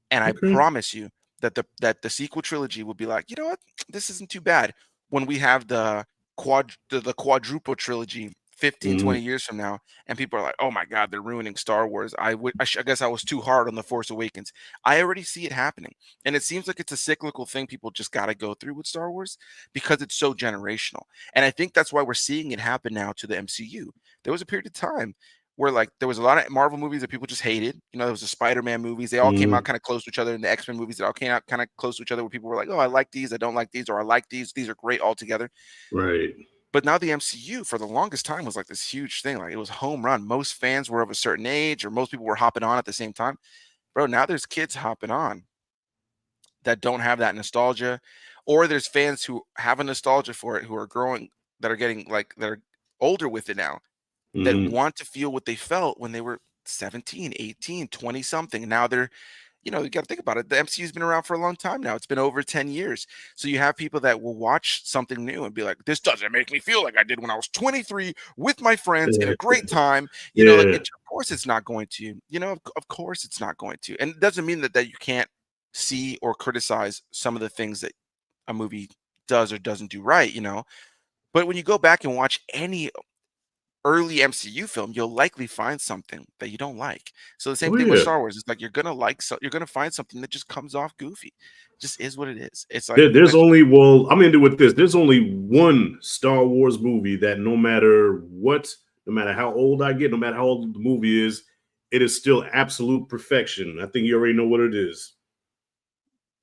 Speaker 2: And I
Speaker 1: Okay.
Speaker 2: promise you that the sequel trilogy will be like, you know what, this isn't too bad when we have the quadruple trilogy 15,
Speaker 1: Mm.
Speaker 2: 20 years from now, and people are like, oh my god, they're ruining Star Wars. I guess I was too hard on the Force Awakens. I already see it happening, and it seems like it's a cyclical thing people just got to go through with Star Wars because it's so generational. And I think that's why we're seeing it happen now to the MCU. There was a period of time where like there was a lot of Marvel movies that people just hated. There was the Spider-Man movies. They all came out
Speaker 1: Mm.
Speaker 2: kind of close to each other, and the X-Men movies that all came out kind of close to each other, where people were like, "Oh, I like these. I don't like these," or "I like these. These are great altogether."
Speaker 1: Right.
Speaker 2: But now the MCU, for the longest time, was like this huge thing. Like it was a home run. Most fans were of a certain age, or most people were hopping on at the same time. Bro, now there's kids hopping on that don't have that nostalgia, or there's fans who have a nostalgia for it, who are growing, that are getting like that are older with it now, that
Speaker 1: Mm.
Speaker 2: want to feel what they felt when they were 17, 18, 20 something. Now they're, you got to think about it. The MCU's been around for a long time now. It's been over 10 years. So you have people that will watch something new and be like, this doesn't make me feel like I did when I was 23 with my friends in a great time.
Speaker 1: Yeah.
Speaker 2: Of course it's not going to, of course it's not going to. And it doesn't mean that you can't see or criticize some of the things that a movie does or doesn't do right. But when you go back and watch any early MCU film, you'll likely find something that you don't like. So the same
Speaker 1: Oh
Speaker 2: thing with
Speaker 1: yeah.
Speaker 2: Star Wars. It's like you're gonna find something that just comes off goofy. Just is what it is. It's like
Speaker 1: There's only well, I'm into with this. There's only one Star Wars movie that no matter what, no matter how old I get, no matter how old the movie is, it is still absolute perfection. I think you already know what it is.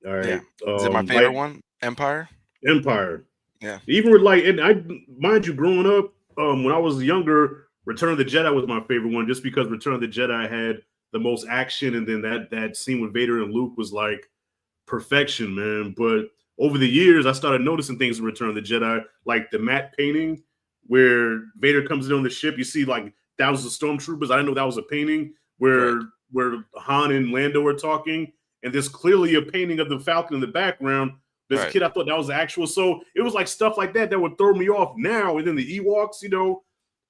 Speaker 1: All
Speaker 2: yeah.
Speaker 1: right.
Speaker 2: Is it my
Speaker 1: Like
Speaker 2: favorite one? Empire?
Speaker 1: Empire.
Speaker 2: Yeah.
Speaker 1: Even with like, and I mind you, growing up, when I was younger, Return of the Jedi was my favorite one, just because Return of the Jedi had the most action, and then that scene with Vader and Luke was like perfection, man. But over the years, I started noticing things in Return of the Jedi, like the matte painting where Vader comes in on the ship. You see like thousands of stormtroopers. I didn't know that was a painting
Speaker 2: Right.
Speaker 1: where Han and Lando are talking, and there's clearly a painting of the Falcon in the background. As a
Speaker 2: Right.
Speaker 1: kid, I thought that was actual. So it was like stuff like that would throw me off now. And then the Ewoks.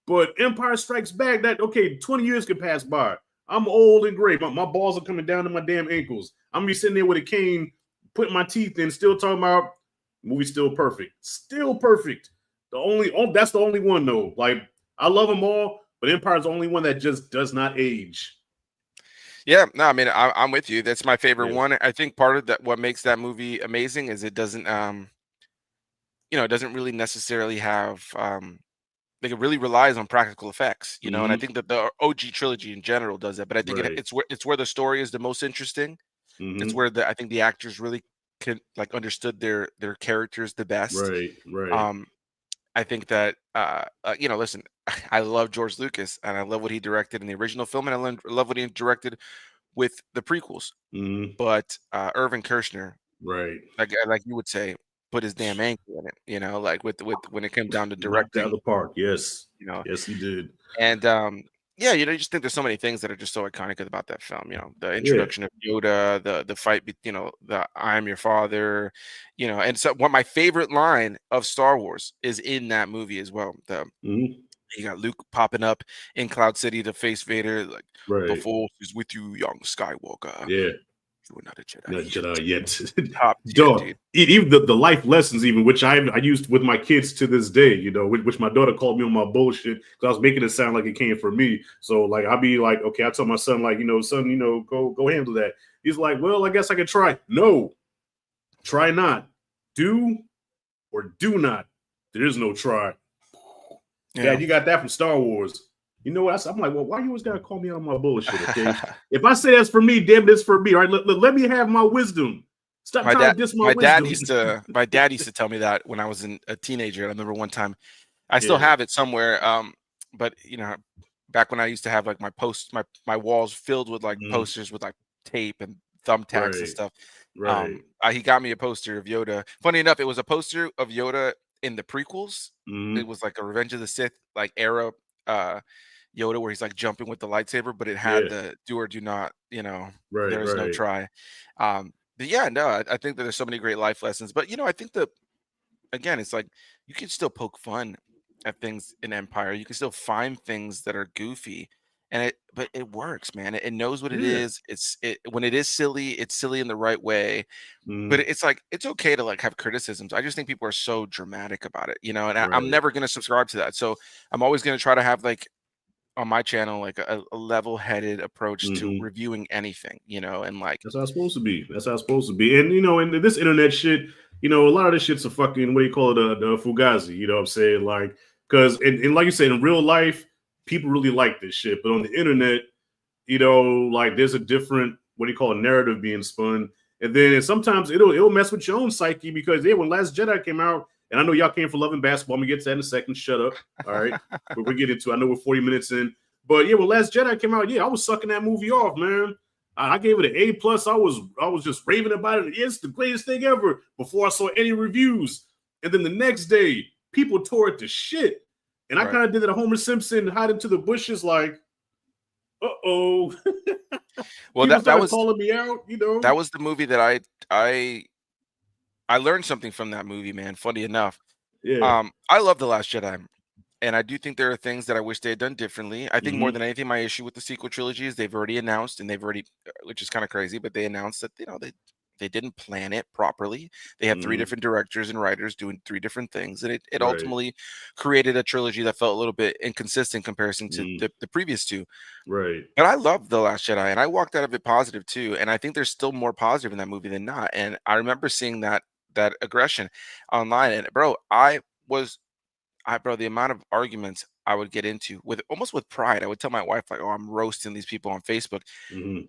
Speaker 1: But Empire Strikes Back, that okay, 20 years could pass by. I'm old and gray. My balls are coming down to my damn ankles. I'm gonna be sitting there with a cane, putting my teeth in, still talking about movie still perfect. Still perfect. That's the only one though. Like I love them all, but Empire's the only one that just does not age.
Speaker 2: Yeah. No, I mean, I'm with you. That's my favorite
Speaker 1: Yeah.
Speaker 2: one. I think part of that, what makes that movie amazing, is it doesn't, it doesn't really necessarily have, like it really relies on practical effects, and I
Speaker 1: Mm-hmm.
Speaker 2: think that the OG trilogy in general does that. But I think
Speaker 1: Right.
Speaker 2: it's where the story is the most interesting. It's
Speaker 1: Mm-hmm.
Speaker 2: where I think the actors really like understood their characters the best.
Speaker 1: Right. Right.
Speaker 2: Um, I think that listen, I love George Lucas, and I love what he directed in the original film, and love what he directed with the prequels.
Speaker 1: Mm-hmm.
Speaker 2: But Irvin Kershner,
Speaker 1: Right.
Speaker 2: like you would say, put his damn ankle in it. Like with when it came down to
Speaker 1: Knocked out of
Speaker 2: directing.
Speaker 1: the park. Yes.
Speaker 2: You know,
Speaker 1: Yes, he did.
Speaker 2: And yeah, you just think there's so many things that are just so iconic about that film. The
Speaker 1: Yeah.
Speaker 2: introduction of Yoda, the fight, the "I am your father," and so what my favorite line of Star Wars is in that movie as well.
Speaker 1: Mm-hmm.
Speaker 2: You got Luke popping up in Cloud City to face Vader, like, "The
Speaker 1: Right.
Speaker 2: Force is with you, young Skywalker."
Speaker 1: Yeah.
Speaker 2: You are not a Jedi
Speaker 1: Not
Speaker 2: yet.
Speaker 1: Jedi yet.
Speaker 2: Top tier,
Speaker 1: Dog,
Speaker 2: dude.
Speaker 1: even the life lessons, even which I used with my kids to this day, you know, which my daughter called me on my bullshit because I was making it sound like it came from me. So like I'll be like, okay, I tell my son, like, you know, son, you know, go handle that. He's like, well, I guess I can try. No, try not. Do or do not. There is no try.
Speaker 2: Yeah.
Speaker 1: Dad, you got that from Star Wars. You know what? I'm like, well, why you always gotta call me on my bullshit? Okay, if I say that's for me, damn, it's for me. All right, let me have my wisdom. Stop
Speaker 2: my
Speaker 1: trying
Speaker 2: dad,
Speaker 1: to diss my
Speaker 2: my dad
Speaker 1: wisdom.
Speaker 2: used to tell me that when I was a teenager. I remember one time, I still
Speaker 1: Yeah.
Speaker 2: have it somewhere. But you know, back when I used to have like my walls filled with like
Speaker 1: Mhm.
Speaker 2: posters with like tape and thumbtacks and
Speaker 1: Right.
Speaker 2: stuff.
Speaker 1: Right.
Speaker 2: He got me a poster of Yoda. Funny enough, it was a poster of Yoda in the prequels. It
Speaker 1: Mhm.
Speaker 2: was like a Revenge of the Sith like era Yoda where he's like jumping with the lightsaber, but it had
Speaker 1: Yeah.
Speaker 2: the do or do not, you know,
Speaker 1: Right.
Speaker 2: there is no
Speaker 1: Right.
Speaker 2: try. But yeah, no, I think that there's so many great life lessons. But you know, I think that again, it's like you can still poke fun at things in Empire. You can still find things that are goofy, but it works, man. It knows what it
Speaker 1: Yeah.
Speaker 2: is. It when it is silly, it's silly in the right way. But
Speaker 1: Mhm.
Speaker 2: it's like it's okay to like have criticisms. I just think people are so dramatic about it, you know. And I'm
Speaker 1: Right.
Speaker 2: never gonna subscribe to that. So I'm always gonna try to have like on my channel like a level-headed approach to
Speaker 1: Mhm.
Speaker 2: reviewing anything, you know, and like
Speaker 1: That's how it's supposed to be. That's how it's supposed to be. And you know, and this internet shit, you know, a lot of this shit's a fucking what do you call it, the fugazi. You know what I'm saying? Like, because and like you said, in real life, people really like this shit, but on the internet, you know, like there's a different what do you call a narrative being spun, and then sometimes it'll mess with your own psyche because yeah, when Last Jedi came out, and I know y'all came for loving basketball. I'm gonna get to that in a second. Shut up. All right, but we're getting to. I know we're 40 minutes in, but yeah, when Last Jedi came out, yeah, I was sucking that movie off, man. I gave it an A plus. I was just raving about it. It's the greatest thing ever. Before I saw any reviews, and then the next day, people tore it to shit. And I
Speaker 2: right.
Speaker 1: kind of did it a Homer Simpson, hide into the bushes, like, uh-oh.
Speaker 2: Well,
Speaker 1: People
Speaker 2: that
Speaker 1: started
Speaker 2: was
Speaker 1: calling me out, you know.
Speaker 2: that was the movie that I I learned something from that movie, man. Funny enough,
Speaker 1: Yeah.
Speaker 2: I love The Last Jedi, and I do think there are things that I wish they had done differently. I think more
Speaker 1: Hmm.
Speaker 2: than anything, my issue with the sequel trilogy is they've already announced, and they've already, which is kind of crazy, but they announced that you know they didn't plan it properly. They had three
Speaker 1: Hmm.
Speaker 2: different directors and writers doing three different things, and it
Speaker 1: Right.
Speaker 2: ultimately created a trilogy that felt a little bit inconsistent in comparison to
Speaker 1: Hmm.
Speaker 2: the previous two.
Speaker 1: Right.
Speaker 2: But I love The Last Jedi, and I walked out of it positive too. And I think there's still more positive in that movie than not. And I remember seeing that aggression online, and bro, was bro, the amount of arguments I would get into with almost with pride. I would tell my wife like, "Oh, I'm roasting these people on Facebook."
Speaker 1: Hmm.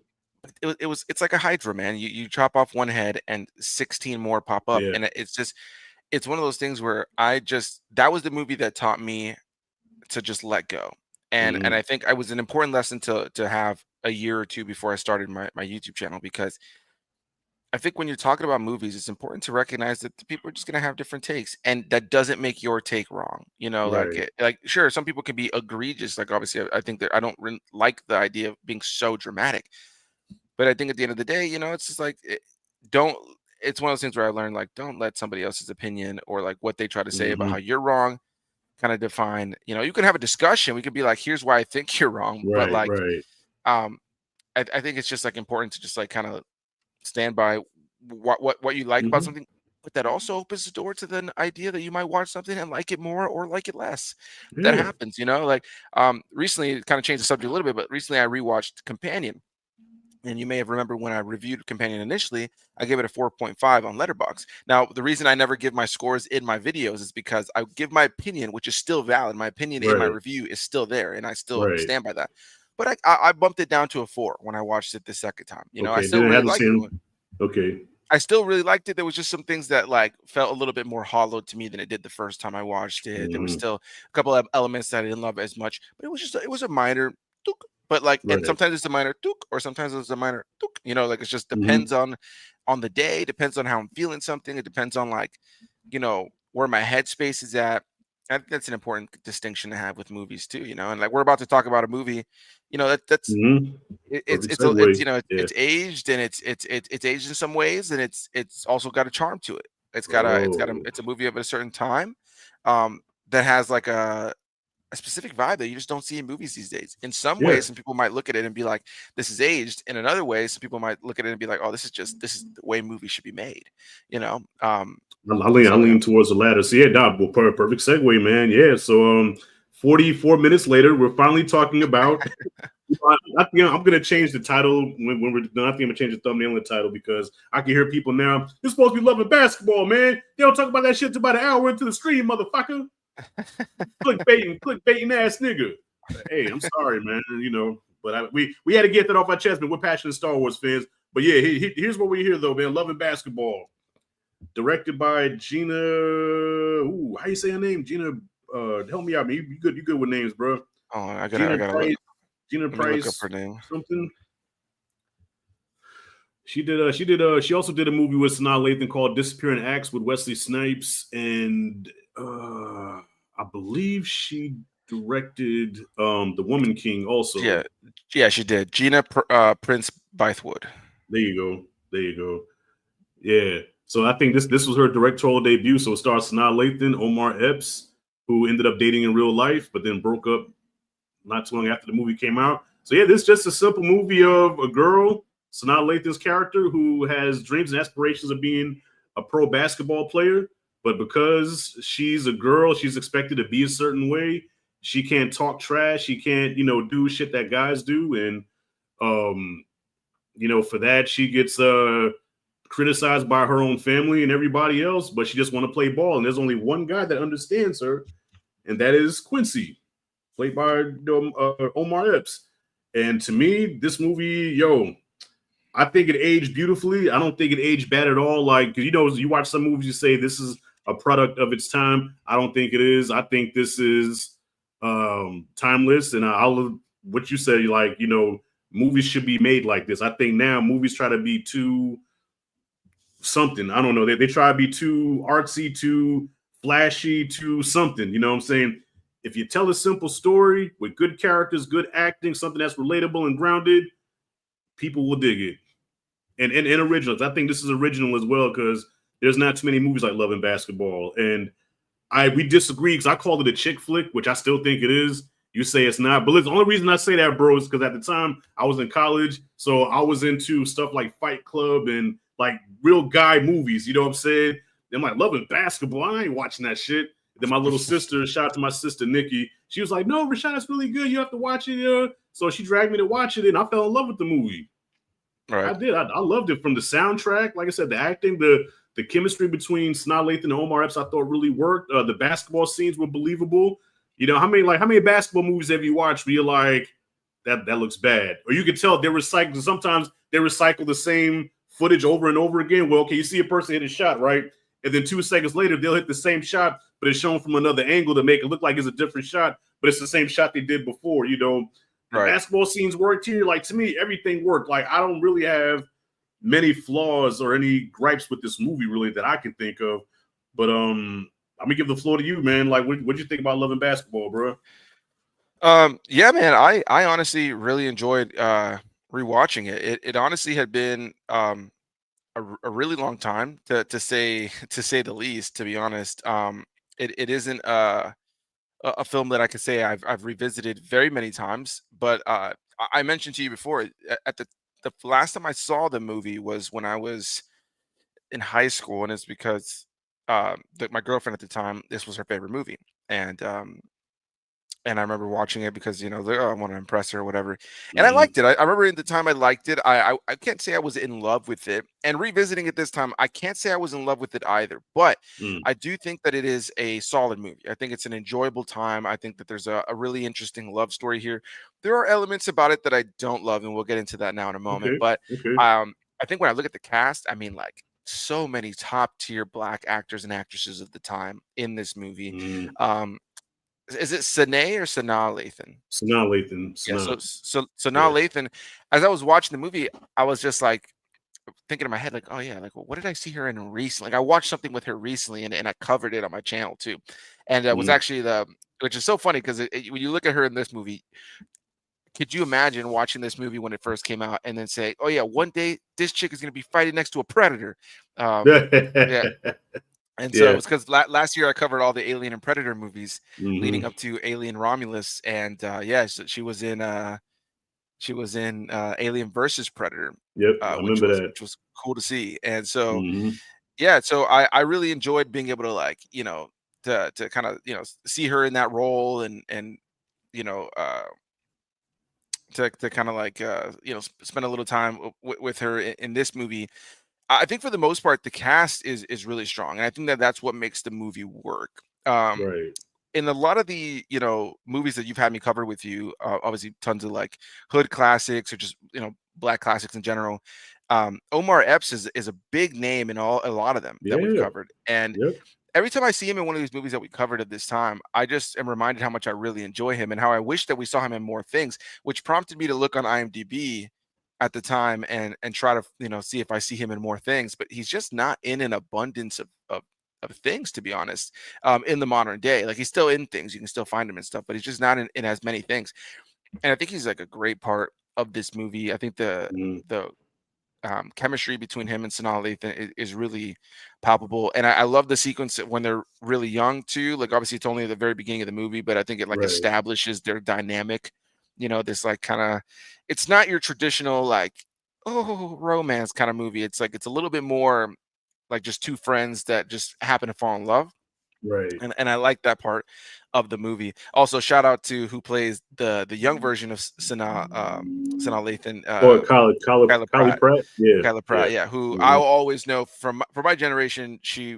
Speaker 2: But it's like a hydra, man. You chop off one head and 16 more pop up,
Speaker 1: Yeah.
Speaker 2: and it's just it's one of those things where I just that was the movie that taught me to just let go. And
Speaker 1: Hmm.
Speaker 2: I think I was an important lesson to have a year or two before I started my YouTube channel because I think when you're talking about movies, it's important to recognize that the people are just gonna have different takes, and that doesn't make your take wrong. You know, like
Speaker 1: Right.
Speaker 2: like sure, some people can be egregious. Like obviously, I think that I don't like the idea of being so dramatic, but I think at the end of the day, you know, it's just like don't. It's one of those things where I learned like don't let somebody else's opinion or like what they try to say about how
Speaker 1: Hmm.
Speaker 2: you're wrong kind of define, you know, you can have a discussion. We could be like, here's why I think you're wrong. But
Speaker 1: Right.
Speaker 2: like,
Speaker 1: Right.
Speaker 2: um, I think it's just like important to just like kind of stand by what you like about
Speaker 1: Hmm.
Speaker 2: something, but that also opens the door to the idea that you might watch something and like it more or like it less. That
Speaker 1: Yeah.
Speaker 2: happens, you know. Like recently, kind of changed the subject a little bit, but recently I rewatched Companion. And you may have remembered when I reviewed Companion initially, I gave it a 4.5 on Letterbox. Now, the reason I never give my scores in my videos is because I give my opinion, which is still valid. My opinion in my
Speaker 1: Right.
Speaker 2: review is still there, and I still
Speaker 1: Right.
Speaker 2: stand by that. But I bumped it down to a 4 when I watched it the second time. You know, I
Speaker 1: Okay.
Speaker 2: still
Speaker 1: Didn't
Speaker 2: really
Speaker 1: have the
Speaker 2: liked it.
Speaker 1: same. Okay.
Speaker 2: I still really liked it. There was just some things that like felt a little bit more hollow to me than it did the first time I watched it. There was
Speaker 1: Hmm.
Speaker 2: still a couple of elements that I didn't love as much, but it was a minor tuk. But like, and
Speaker 1: Right.
Speaker 2: sometimes it's a minor tuk, or sometimes it's a minor tuk. You know, like it just
Speaker 1: Hmm.
Speaker 2: depends on the day, depends on how I'm feeling something. It depends on like, you know, where my headspace is at. I think that's an important distinction to have with movies too, you know. And like we're about to talk about a movie, you know, that's
Speaker 1: Hmm. Perfect
Speaker 2: it's
Speaker 1: segue.
Speaker 2: you know
Speaker 1: Yeah.
Speaker 2: it's aged and it's aged in some ways and it's also got a charm to it. It's got a
Speaker 1: Oh.
Speaker 2: it's a movie of a certain time, that has like a specific vibe that you just don't see in movies these days. In some
Speaker 1: Yeah.
Speaker 2: ways, some people might look at it and be like, "This is aged." In another way, some people might look at it and be like, "Oh, this is the way movies should be made." You know.
Speaker 1: I
Speaker 2: So yeah.
Speaker 1: lean towards the latter. So yeah, well, perfect segue, man. Yeah. So 44 minutes later, we're finally talking about. I think I'm gonna change the title when we're done. I think I'm gonna change the thumbnail and the title because I can hear people now. You're supposed to be loving basketball, man. They don't talk about that shit till about an hour into the stream, motherfucker. Clickbaiting ass nigga. Hey, I'm sorry, man. You know, but we had to get that off our chest, man. We're passionate Star Wars fans. But yeah, here's what we hear though, man. Loving basketball. Directed by Gina. Ooh, how you say her name? Gina. Help me out, man. You good with names, bro?
Speaker 2: Oh, I
Speaker 1: Gina
Speaker 2: gotta look.
Speaker 1: Price. Gina
Speaker 2: Let me look up
Speaker 1: Price.
Speaker 2: her name.
Speaker 1: Something. She also did a movie with Sanaa Lathan called Disappearing Acts with Wesley Snipes, and I believe she directed The Woman King also.
Speaker 2: Yeah, she did. Gina Prince Bythewood.
Speaker 1: There you go. Yeah. So I think this was her directorial debut. So it stars Sanaa Lathan, Omar Epps, who ended up dating in real life, but then broke up not too long after the movie came out. So yeah, this is just a simple movie of a girl, Sanaa Lathan's character, who has dreams and aspirations of being a pro basketball player, but because she's a girl, she's expected to be a certain way. She can't talk trash. She can't, do shit that guys do, and for that she gets criticized by her own family and everybody else. But she just want to play ball, and there's only one guy that understands her, and that is Quincy, played by Omar Epps. And to me, this movie, I think it aged beautifully. I don't think it aged bad at all. Like, you watch some movies, you say this is a product of its time. I don't think it is. I think this is timeless. And I'll what you say, like, movies should be made like this. I think now movies try to be too something. I don't know. They try to be too artsy, too flashy, too something. You know what I'm saying? If you tell a simple story with good characters, good acting, something that's relatable and grounded, people will dig it. And originals. I think this is original as well because there's not too many movies like Love and Basketball. And we disagree because I called it a chick flick, which I still think it is. You say it's not. But the only reason I say that, bro, is because at the time I was in college. So I was into stuff like Fight Club and like real guy movies. You know what I'm saying? I'm like, Love and Basketball. I ain't watching that shit. Then my little sister, shout out to my sister Nikki, she was like, "No, Rashad, it's really good. You have to watch it." So she dragged me to watch it, and I fell in love with the movie.
Speaker 2: Right.
Speaker 1: I did. I loved it from the soundtrack. Like I said, the acting, the chemistry between Sanaa Lathan and Omar Epps, I thought really worked. The basketball scenes were believable. How many basketball movies have you watched where you're like, that looks bad? Or you can tell they recycle. Sometimes they recycle the same footage over and over again. Well, okay, you see a person hit a shot, right? And then 2 seconds later, they'll hit the same shot, but it's shown from another angle to make it look like it's a different shot, but it's the same shot they did before. The basketball scenes worked here. Like, to me, everything worked. Like, I don't really have many flaws or any gripes with this movie, really, that I can think of. But I'm gonna give the floor to you, man. Like, what'd you think about Love and Basketball, bro?
Speaker 2: Yeah, man. I honestly really enjoyed rewatching it. It honestly had been a really long time to say the least. To be honest, it isn't a film that I could say I've revisited very many times. But I mentioned to you before at the last time I saw the movie was when I was in high school, and it's because my girlfriend at the time, this was her favorite movie, and I remember watching it because I want to impress her or whatever, and I liked it. I remember at the time I liked it. I can't say I was in love with it, and revisiting it this time, I can't say I was in love with it either. But I do think that it is a solid movie. I think it's an enjoyable time. I think that there's a really interesting love story here. There are elements about it that I don't love, and we'll get into that now in a moment.
Speaker 1: Okay.
Speaker 2: But
Speaker 1: Okay.
Speaker 2: I think when I look at the cast, I mean, like, so many top tier Black actors and actresses of the time in this movie. Is it Sanaa or Sanaa Lathan?
Speaker 1: Sanaa Lathan.
Speaker 2: Yeah,
Speaker 1: Sanaa.
Speaker 2: Sanaa Lathan. As I was watching the movie, I was just like thinking in my head, like, oh yeah, like, well, what did I see her in recently? Like, I watched something with her recently, and I covered it on my channel too. And it was actually which is so funny because when you look at her in this movie, could you imagine watching this movie when it first came out and then say, oh yeah, one day this chick is going to be fighting next to a predator? Yeah. And so
Speaker 1: Yeah.
Speaker 2: it's because last year I covered all the Alien and Predator movies leading
Speaker 1: Hmm.
Speaker 2: up to Alien Romulus, and yeah, so she was in Alien versus Predator,
Speaker 1: Yep. I
Speaker 2: which
Speaker 1: remember
Speaker 2: was
Speaker 1: that.
Speaker 2: cool to see. And so
Speaker 1: Hmm.
Speaker 2: yeah, so I really enjoyed being able to, like, to kind of, see her in that role, and you know uh to kind of like, spend a little time with her in this movie. I think for the most part the cast is really strong, and I think that that's what makes the movie work. um
Speaker 1: Right.
Speaker 2: in a lot of the, movies that you've had me cover with you, obviously tons of like hood classics, or just, black classics in general. Omar Epps is a big name in a lot of them that we've
Speaker 1: Yeah.
Speaker 2: covered, and
Speaker 1: Yep.
Speaker 2: every time I see him in one of these movies that we covered at this time, I just am reminded how much I really enjoy him, and how I wish that we saw him in more things, which prompted me to look on IMDb at the time, and try to, see if I see him in more things. But he's just not in an abundance of things, to be honest. In the modern day, like, he's still in things, you can still find him and stuff, but he's just not in as many things. And I think he's like a great part of this movie. I think
Speaker 1: Mhm.
Speaker 2: the chemistry between him and Sanaa Lathan is really palpable, and I love the sequence when they're really young too. Like, obviously, it's only at the very beginning of the movie, but I think it like
Speaker 1: Right.
Speaker 2: establishes their dynamic. This like kind of, it's not your traditional like, oh, romance kind of movie. It's like, it's a little bit more like just two friends that just happen to fall in love,
Speaker 1: Right.
Speaker 2: and I like that part of the movie. Also, shout out to who plays the young version of Sanaa Lathan,
Speaker 1: Or Kyla
Speaker 2: Kyla
Speaker 1: Kylie
Speaker 2: Pratt.
Speaker 1: Pratt. Yeah.
Speaker 2: Kyla
Speaker 1: Yeah.
Speaker 2: Pratt, yeah, who I
Speaker 1: Hmm.
Speaker 2: will always know for my generation. She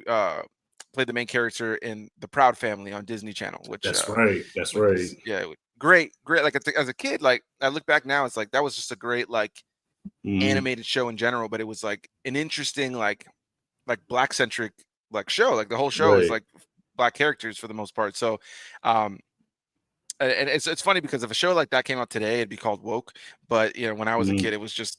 Speaker 2: played the main character in The Proud Family on Disney Channel, which
Speaker 1: That's right. That's
Speaker 2: which
Speaker 1: right.
Speaker 2: is, yeah, great. Like, as a kid, like, I look back now, it's like that was just a great, like,
Speaker 1: Hmm.
Speaker 2: animated show in general, but it was like an interesting, like black centric like show. Like, the whole show is
Speaker 1: Right.
Speaker 2: like black characters for the most part. So um and it's funny because if a show like that came out today, it'd be called woke. But when I was a
Speaker 1: Hmm.
Speaker 2: kid, it was just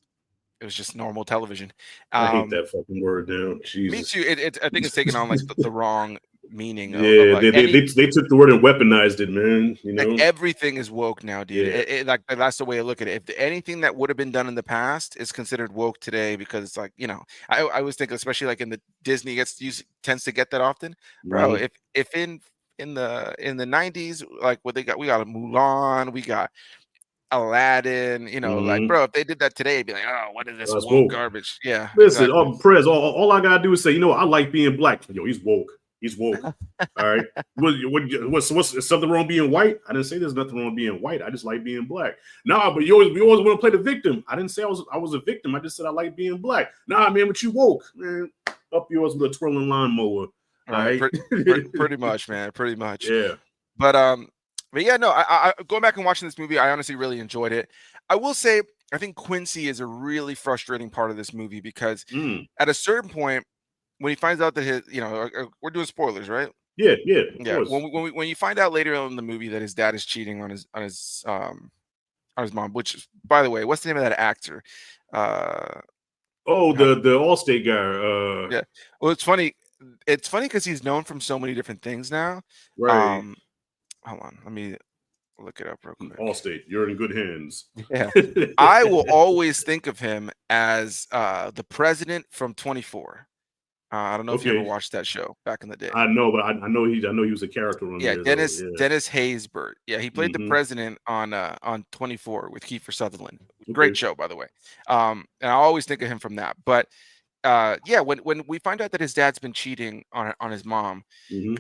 Speaker 2: normal television.
Speaker 1: I hate
Speaker 2: Um
Speaker 1: that fucking word now.
Speaker 2: Me
Speaker 1: Jesus.
Speaker 2: too. I think it's taken on like the wrong meaning of
Speaker 1: Yeah,
Speaker 2: like
Speaker 1: they took the word and weaponized it, man. You
Speaker 2: like,
Speaker 1: know?
Speaker 2: everything is woke now, dude.
Speaker 1: Yeah.
Speaker 2: Like, that's the way I look at it. If anything that would have been done in the past is considered woke today, because it's like, I always think, especially like in the Disney tends to get that often, bro.
Speaker 1: Hmm.
Speaker 2: If in the 90s, like, what they got, we got a Mulan, we got Aladdin, like,
Speaker 1: Hmm.
Speaker 2: bro, if they did that today, it'd be like, oh, what is this
Speaker 1: That's
Speaker 2: woke
Speaker 1: woke.
Speaker 2: garbage? Yeah,
Speaker 1: Listen,
Speaker 2: exactly.
Speaker 1: Perez, all I gotta do is say, I like being black. Yo, he's woke. He's woke. All right. What's something wrong being white? I didn't say there's nothing wrong being white. I just like being black. Nah, but we always want to play the victim. I didn't say I was a victim. I just said I like being black. Nah, man, but you woke, man. Up yours with a twirling lawnmower.
Speaker 2: All
Speaker 1: All
Speaker 2: right,
Speaker 1: right.
Speaker 2: pretty much, man, pretty much.
Speaker 1: Yeah.
Speaker 2: But yeah, no, going back and watching this movie, I honestly really enjoyed it. I will say, I think Quincy is a really frustrating part of this movie, because
Speaker 1: Mm.
Speaker 2: at a certain point, when he finds out that we're doing spoilers, right?
Speaker 1: Yeah. Yeah. Of
Speaker 2: Yeah,
Speaker 1: course.
Speaker 2: when you find out later on in the movie that his dad is cheating on his mom, which, by the way, what's the name of that actor? Uh,
Speaker 1: Oh,
Speaker 2: how-
Speaker 1: the Allstate guy.
Speaker 2: yeah. Well, it's funny. It's funny because he's known from so many different things now.
Speaker 1: Right.
Speaker 2: Um, Hold on, let me look it up real quick.
Speaker 1: Allstate. You're in good hands.
Speaker 2: Yeah. I will always think of him as the president from 24. I don't know if you ever
Speaker 1: Okay.
Speaker 2: watched that show back in the day.
Speaker 1: I know, but I know he was a character on
Speaker 2: Yeah,
Speaker 1: there though.
Speaker 2: Dennis
Speaker 1: Yeah.
Speaker 2: Dennis Haysbert. Yeah, he played the
Speaker 1: Hmm.
Speaker 2: president on 24 with Kiefer Sutherland. Great
Speaker 1: Okay.
Speaker 2: show, by the way. And I always think of him from that. But yeah, when we find out that his dad's been cheating on his mom,
Speaker 1: Hmm.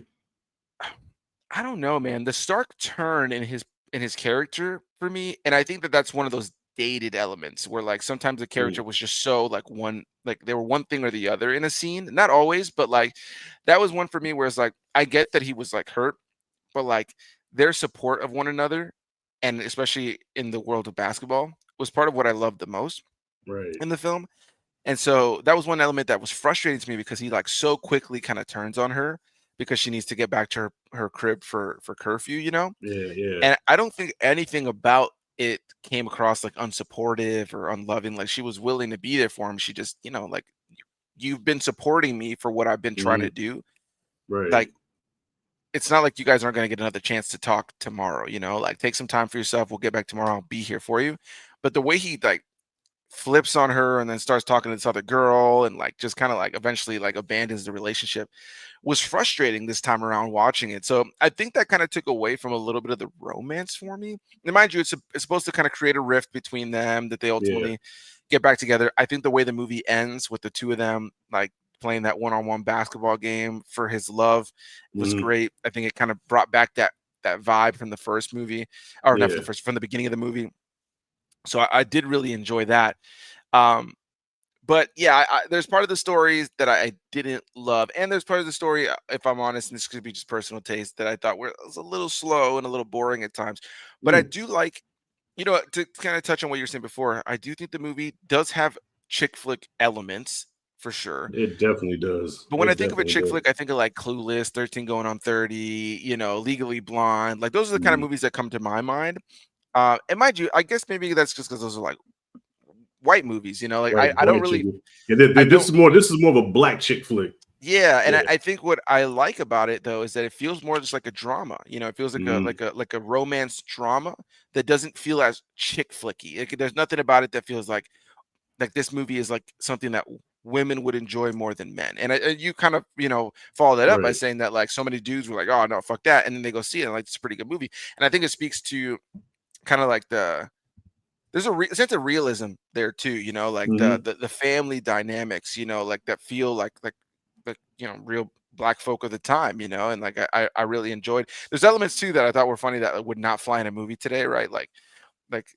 Speaker 2: I don't know, man. The stark turn in his character for me, and I think that that's one of those dated elements where, like, sometimes the character was just so like they were one thing or the other in a scene. Not always, but like that was one for me where it's like, I get that he was like hurt, but like their support of one another, and especially in the world of basketball, was part of what I loved the most
Speaker 1: Right.
Speaker 2: in the film. And so that was one element that was frustrating to me, because he like so quickly kind of turns on her because she needs to get back to her crib for curfew,
Speaker 1: Yeah. Yeah.
Speaker 2: and I don't think anything about it came across like unsupportive or unloving. Like, she was willing to be there for him. She just, like, you've been supporting me for what I've been trying
Speaker 1: Hmm.
Speaker 2: to do.
Speaker 1: Right.
Speaker 2: Like, it's not like you guys aren't going to get another chance to talk tomorrow, like, take some time for yourself. We'll get back tomorrow. I'll be here for you. But the way he like flips on her and then starts talking to this other girl and like just kind of like eventually like abandons the relationship was frustrating this time around watching it. So I think that kind of took away from a little bit of the romance for me. And mind you, it's supposed to kind of create a rift between them that they
Speaker 1: Yeah.
Speaker 2: ultimately get back together. I think the way the movie ends with the two of them like playing that one-on-one basketball game for his love was
Speaker 1: Mhm.
Speaker 2: great. I think it kind of brought back that vibe from the first movie, or not from
Speaker 1: Yeah.
Speaker 2: the first, from the beginning of the movie. So I did really enjoy that. Um, but yeah, there's part of the stories that I didn't love, and there's part of the story, if I'm honest, and this could be just personal taste, that I thought was a little slow and a little boring at times. But I
Speaker 1: Mm.
Speaker 2: do like, to kind of touch on what you were saying before, I do think the movie does have chick flick elements for sure.
Speaker 1: It definitely does.
Speaker 2: But when I
Speaker 1: It
Speaker 2: think of a
Speaker 1: definitely
Speaker 2: chick
Speaker 1: does.
Speaker 2: flick, I think of like Clueless, 13 Going on 30, Legally Blonde. Like those are the kind of
Speaker 1: Mm.
Speaker 2: movies that come to my mind. And mind you, I guess maybe that's just because those are like white movies, like
Speaker 1: Right.
Speaker 2: I don't
Speaker 1: White chick.
Speaker 2: really,
Speaker 1: Yeah,
Speaker 2: I
Speaker 1: this
Speaker 2: don't,
Speaker 1: is more of a black chick flick.
Speaker 2: yeah. And I,
Speaker 1: Yeah.
Speaker 2: I think what I like about it though is that it feels more just like a drama. It feels like a
Speaker 1: Mm.
Speaker 2: like a romance drama that doesn't feel as chick flicky. There's nothing about it that feels like this movie is like something that women would enjoy more than men. And you kind of follow that up by
Speaker 1: Right.
Speaker 2: saying that like so many dudes were like, oh no, fuck that, and then they go see it and like it's a pretty good movie. And I think it speaks to kind of like there's a sense of realism there too, like the,
Speaker 1: Hmm.
Speaker 2: the the family dynamics, like that feel like real black folk of the time, and like I really enjoyed. There's elements too that I thought were funny that would not fly in a movie today, right? Like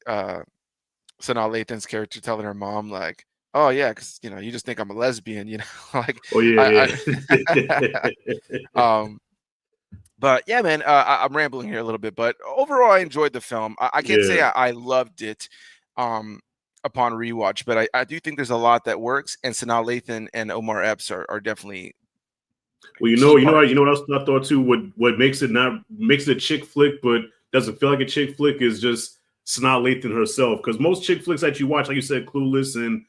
Speaker 2: Sanaa Lathan's character telling her mom like, "Oh yeah, because you just think I'm a lesbian," like
Speaker 1: Oh yeah,
Speaker 2: I,
Speaker 1: yeah.
Speaker 2: um but yeah, man, I'm rambling here a little bit, but overall, I enjoyed the film. I can't say
Speaker 1: Yeah.
Speaker 2: I loved it um, upon rewatch, but I do think there's a lot that works, and Sanaa Lathan and Omar Epps are definitely
Speaker 1: Well,
Speaker 2: key
Speaker 1: you
Speaker 2: parts.
Speaker 1: know what else I thought too. What makes it a chick flick, but doesn't feel like a chick flick is just Sanaa Lathan herself. Because most chick flicks that you watch, like you said, Clueless and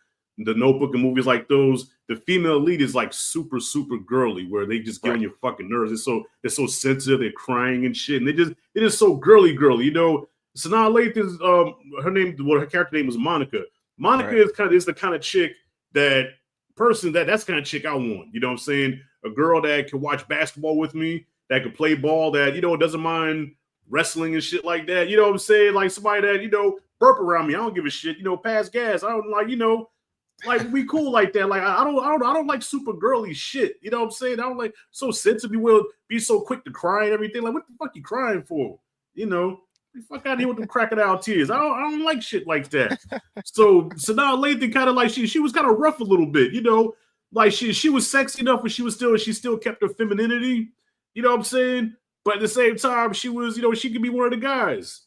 Speaker 1: The Notebook and movies like those, the female lead is like super super girly, where they just get
Speaker 2: Right.
Speaker 1: on your fucking nerves. They're so sensitive, they're crying and shit, and it is so girly girly. Sanaa Lathan's her character name was Monica. Monica
Speaker 2: Right.
Speaker 1: is the kind of chick that's the kind of chick I want. You know what I'm saying? A girl that can watch basketball with me, that can play ball, that doesn't mind wrestling and shit like that. You know what I'm saying? Like somebody that burp around me, I don't give a shit. Pass gas. I don't like we cool like that. Like I don't like super girly shit. You know what I'm saying? I don't like so sensitive. You will be so quick to cry and everything. Like what the fuck you crying for? You know, fuck out of here with them crocodile tears. I don't like shit like that. So now Lathan kind of like she was kind of rough a little bit. Like she was sexy enough, but she still kept her femininity. You know what I'm saying? But at the same time, she was she could be one of the guys,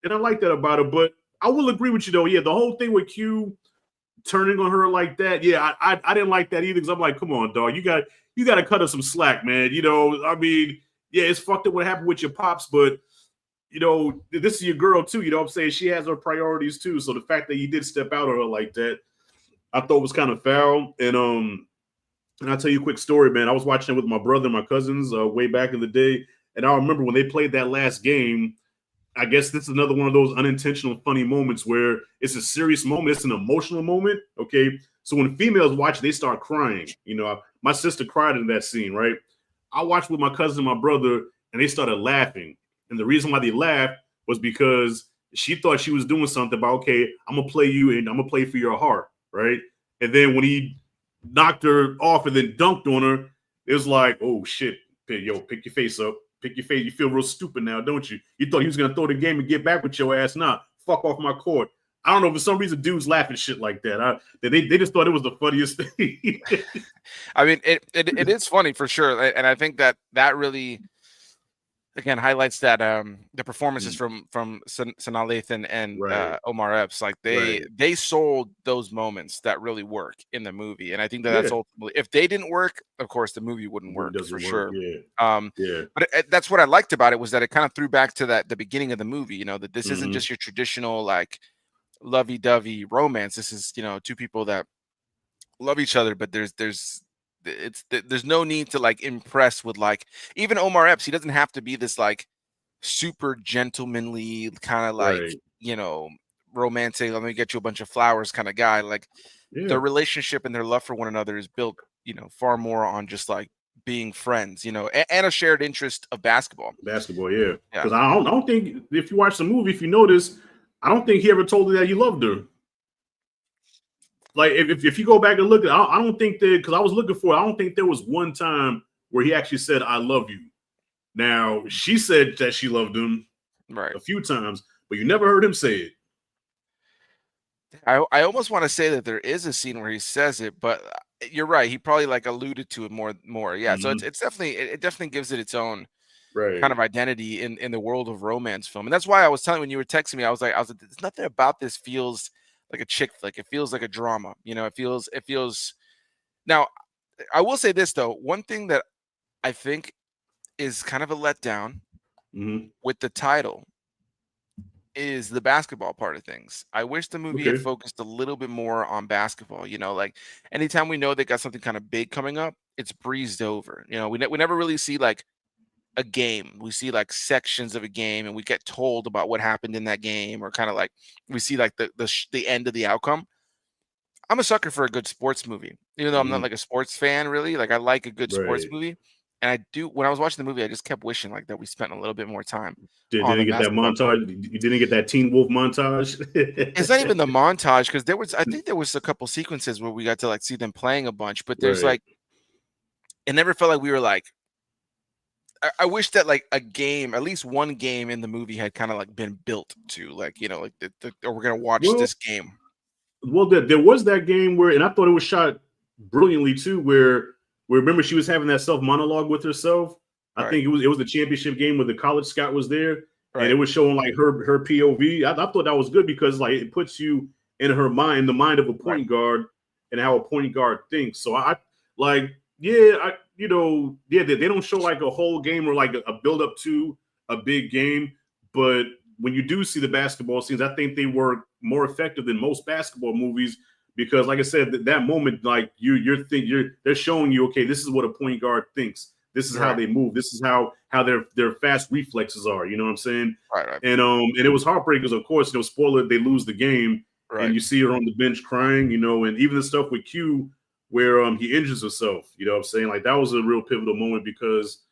Speaker 1: and I like that about her. But I will agree with you though. Yeah, the whole thing with Q turning on her like that. Yeah, I didn't like that either because I'm like, come on, dog, you got to cut her some slack, man. I mean, yeah, it's fucked up what happened with your pops, but this is your girl too. You know what I'm saying? She has her priorities too. So the fact that you did step out on her like that, I thought was kind of foul. And I'll tell you a quick story, man. I was watching it with my brother and my cousins way back in the day, and I remember when they played that last game. I guess this is another one of those unintentional funny moments where it's a serious moment, it's an emotional moment. Okay, so when females watch, they start crying. My sister cried in that scene, right? I watched with my cousin and my brother, and they started laughing. And the reason why they laughed was because she thought she was doing something about, okay, I'm gonna play you and I'm gonna play for your heart, right? And then when he knocked her off and then dunked on her, it was like, oh shit, yo, pick your face up. Pick your face. You feel real stupid now, don't you? You thought he was gonna throw the game and get back with your ass. Nah, fuck off my court. I don't know. For some reason, dudes laugh at shit like that. They just thought it was the funniest thing.
Speaker 2: I mean, it is funny for sure, and I think that really again highlights that the performances from Sanaa Lathan and
Speaker 1: Right,
Speaker 2: Omar Epps, like
Speaker 1: right.
Speaker 2: they sold those moments that really work in the movie, and I think that's
Speaker 1: Yeah,
Speaker 2: ultimately, if they didn't work, of course the movie wouldn't
Speaker 1: movie
Speaker 2: work for
Speaker 1: doesn't work.
Speaker 2: sure.
Speaker 1: Yeah,
Speaker 2: Um,
Speaker 1: yeah.
Speaker 2: but that's what I liked about it, was that it kind of threw back to the beginning of the movie. That this isn't
Speaker 1: Hmm.
Speaker 2: just your traditional like lovey-dovey romance. This is two people that love each other, but there's no need to like impress with like, even Omar Epps. He doesn't have to be this like super gentlemanly kind of like
Speaker 1: Right.
Speaker 2: you know romantic, let me get you a bunch of flowers kind of guy. Like
Speaker 1: Yeah,
Speaker 2: their relationship and their love for one another is built, far more on just like being friends, and a shared interest of basketball.
Speaker 1: basketball. Yeah,
Speaker 2: Yeah.
Speaker 1: because I don't think if you watch the movie, if you notice, I don't think he ever told her that he loved her. Like if you go back and look at, I don't think that because I was looking for, I don't think there was one time where he actually said I love you. Now she said that she loved him
Speaker 2: Right.
Speaker 1: a few times, but you never heard him say it.
Speaker 2: I almost want to say that there is a scene where he says it, but you're right. He probably like alluded to it more. Yeah. So
Speaker 1: Mm-hmm.
Speaker 2: it's definitely it definitely gives it its own kind
Speaker 1: Right,
Speaker 2: of identity in the world of romance film. And that's why I was telling you when you were texting me, I was like, there's nothing about this feels like a chick flick. It feels like a drama. It feels now I will say this though. One thing that I think is kind of a letdown
Speaker 1: mm-hmm.
Speaker 2: with the title is the basketball part of things. I wish the movie had
Speaker 1: Okay,
Speaker 2: focused a little bit more on basketball. Like anytime we know they got something kind of big coming up, it's breezed over. We never really see like a game. We see like sections of a game, and we get told about what happened in that game, or kind of like we see like the end of the outcome. I'm a sucker for a good sports movie, even though I'm not
Speaker 1: mm-hmm.
Speaker 2: like a sports fan really. Like I like a good sports
Speaker 1: Right.
Speaker 2: movie, and I do. When I was watching the movie, I just kept wishing like that we spent a little bit more time on the
Speaker 1: Didn't get that
Speaker 2: basketball part.
Speaker 1: montage. You didn't get that Teen Wolf montage.
Speaker 2: It's not even the montage because I think there was a couple sequences where we got to like see them playing a bunch, but there's
Speaker 1: Right.
Speaker 2: like, it never felt like we were like, I wish that like a game, at least one game in the movie had kind of like been built to like, like or we're gonna watch
Speaker 1: Well,
Speaker 2: this game.
Speaker 1: there was that game where, and I thought it was shot brilliantly too, where remember she was having that self monologue with herself. I
Speaker 2: Right,
Speaker 1: think it was the championship game where the college scout was there, and it
Speaker 2: right,
Speaker 1: was showing like her POV. I thought that was good because like it puts you in her mind, the mind of a
Speaker 2: right,
Speaker 1: point guard, and how a point guard thinks. So I like, yeah, they don't show like a whole game or like a build up to a big game, but when you do see the basketball scenes, I think they were more effective than most basketball movies because, like I said, that moment, like they're showing you, okay, this is what a point guard thinks. This is how
Speaker 2: right,
Speaker 1: they move. This is how their fast reflexes are. You know what I'm saying?
Speaker 2: right, right,
Speaker 1: And it was heartbreaking because, of course, spoiler, they lose the game, and
Speaker 2: right.
Speaker 1: you see her on the bench crying. And even the stuff with Q where he injures himself. You know what I'm saying? Like that was a real pivotal moment because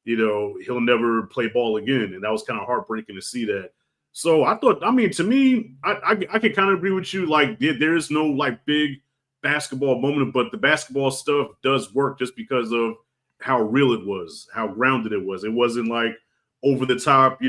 Speaker 1: he'll never play ball again. And that was kind of heartbreaking to see that. So I thought, I mean, to me, I can kind of agree with you. Like there is no like big basketball moment, but the basketball stuff does work just because of how real it was, how grounded it was. It wasn't like over the top,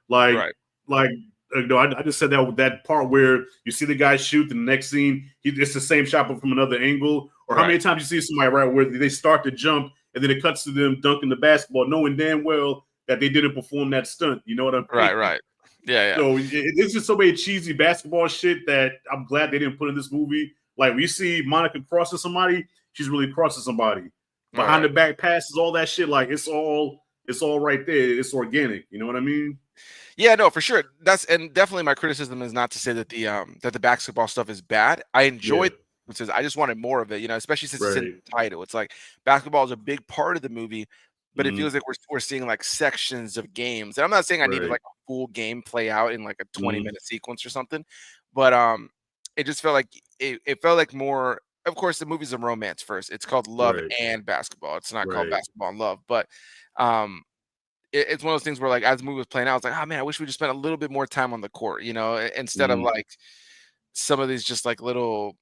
Speaker 1: like
Speaker 2: Right.
Speaker 1: like I just said that with that part where you see the guy shoot, and the next scene, it's the same shot but from another angle. Or how
Speaker 2: Right.
Speaker 1: many times you see somebody right where they start to jump and then it cuts to them dunking the basketball, knowing damn well that they didn't perform that stunt. You know what I
Speaker 2: Right.
Speaker 1: mean?
Speaker 2: Right. Yeah. Yeah.
Speaker 1: So it's just so many cheesy basketball shit that I'm glad they didn't put in this movie. Like we see Monica crossing somebody, she's really crossing somebody.
Speaker 2: All
Speaker 1: Behind
Speaker 2: right.
Speaker 1: the back passes, all that shit, like it's all right there. It's organic. You know what I mean?
Speaker 2: Yeah, no, for sure. And definitely my criticism is not to say that the basketball stuff is bad. I
Speaker 1: Yeah.
Speaker 2: enjoyed it. I just wanted more of it, especially since it's in
Speaker 1: Right.
Speaker 2: the title. It's like basketball is a big part of the movie, but it
Speaker 1: Mm-hmm.
Speaker 2: feels like we're seeing like sections of games. And I'm not saying I needed
Speaker 1: Right.
Speaker 2: like a full game play out in like a
Speaker 1: Mm-hmm.
Speaker 2: 20-minute sequence or something, but it just felt like it felt like more. Of course, the movie's a romance first. It's called Love
Speaker 1: Right.
Speaker 2: and Basketball. It's not called
Speaker 1: Right.
Speaker 2: Basketball and Love, but um it's one of those things where, like, as the movie was playing out, I was like, "Oh, man, I wish we just spent a little bit more time on the court," instead of,
Speaker 1: Mm-hmm.
Speaker 2: like, some of these just, like, little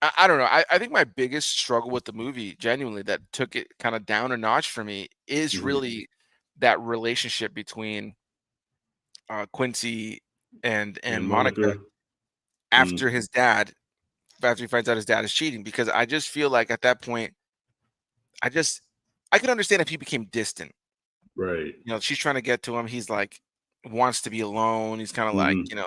Speaker 2: I don't know. I think my biggest struggle with the movie, genuinely, that took it kinda down a notch for me is
Speaker 1: Mm-hmm.
Speaker 2: really that relationship between, Quincy and
Speaker 1: And
Speaker 2: Monica
Speaker 1: Monica. Mm-hmm.
Speaker 2: after he finds out his dad is cheating, because I just feel like at that point, I just I could understand if he became distant.
Speaker 1: Right.
Speaker 2: She's trying to get to him. He's like wants to be alone. He's kind of like,
Speaker 1: Mm-hmm.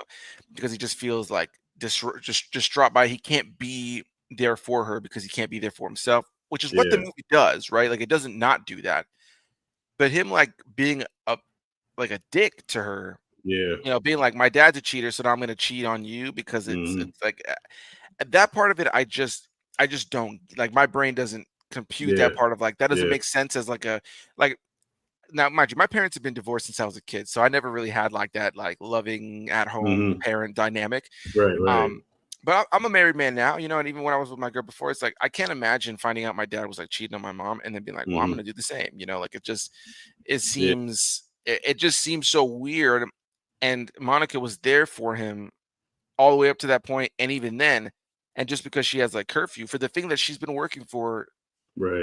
Speaker 2: because he just feels like just distraught by he can't be there for her because he can't be there for himself, which is what the
Speaker 1: Yeah.
Speaker 2: movie does, right? Like it doesn't not do that. But him like being a dick to her,
Speaker 1: Yeah.
Speaker 2: being like my dad's a cheater, so now I'm going to cheat on you because it's
Speaker 1: Mm-hmm.
Speaker 2: it's like that part of it I just don't like, my brain doesn't compute
Speaker 1: Yeah.
Speaker 2: that part of like that doesn't
Speaker 1: Yeah.
Speaker 2: make sense as like a like now, mind you, my parents have been divorced since I was a kid, so I never really had like that like loving at home parent dynamic.
Speaker 1: Right, right.
Speaker 2: But I'm a married man now, and even when I was with my girl before, it's like I can't imagine finding out my dad was like cheating on my mom and then being like, well, I'm gonna do the same. Like
Speaker 1: Yeah,
Speaker 2: it just seems so weird. And Monica was there for him all the way up to that point, and even then, and just because she has like curfew for the thing that she's been working for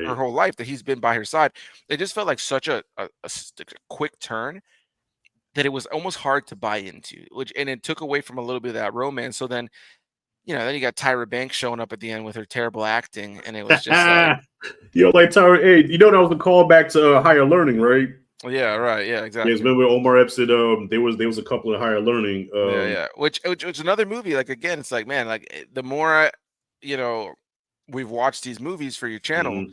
Speaker 2: her
Speaker 1: right.
Speaker 2: whole life, that he's been by her side, it just felt like such a quick turn that it was almost hard to buy into, and it took away from a little bit of that romance. So then, then you got Tyra Banks showing up at the end with her terrible acting, and it was just like,
Speaker 1: Like Tyra, hey, that was a callback to Higher Learning, right?
Speaker 2: yeah, right, yeah,
Speaker 1: Yes,
Speaker 2: exactly.
Speaker 1: remember Omar Epps said there was a couple of Higher Learning.
Speaker 2: Yeah. Which another movie. Like again, it's like, man, like the more we've watched these movies for your channel,
Speaker 1: mhm,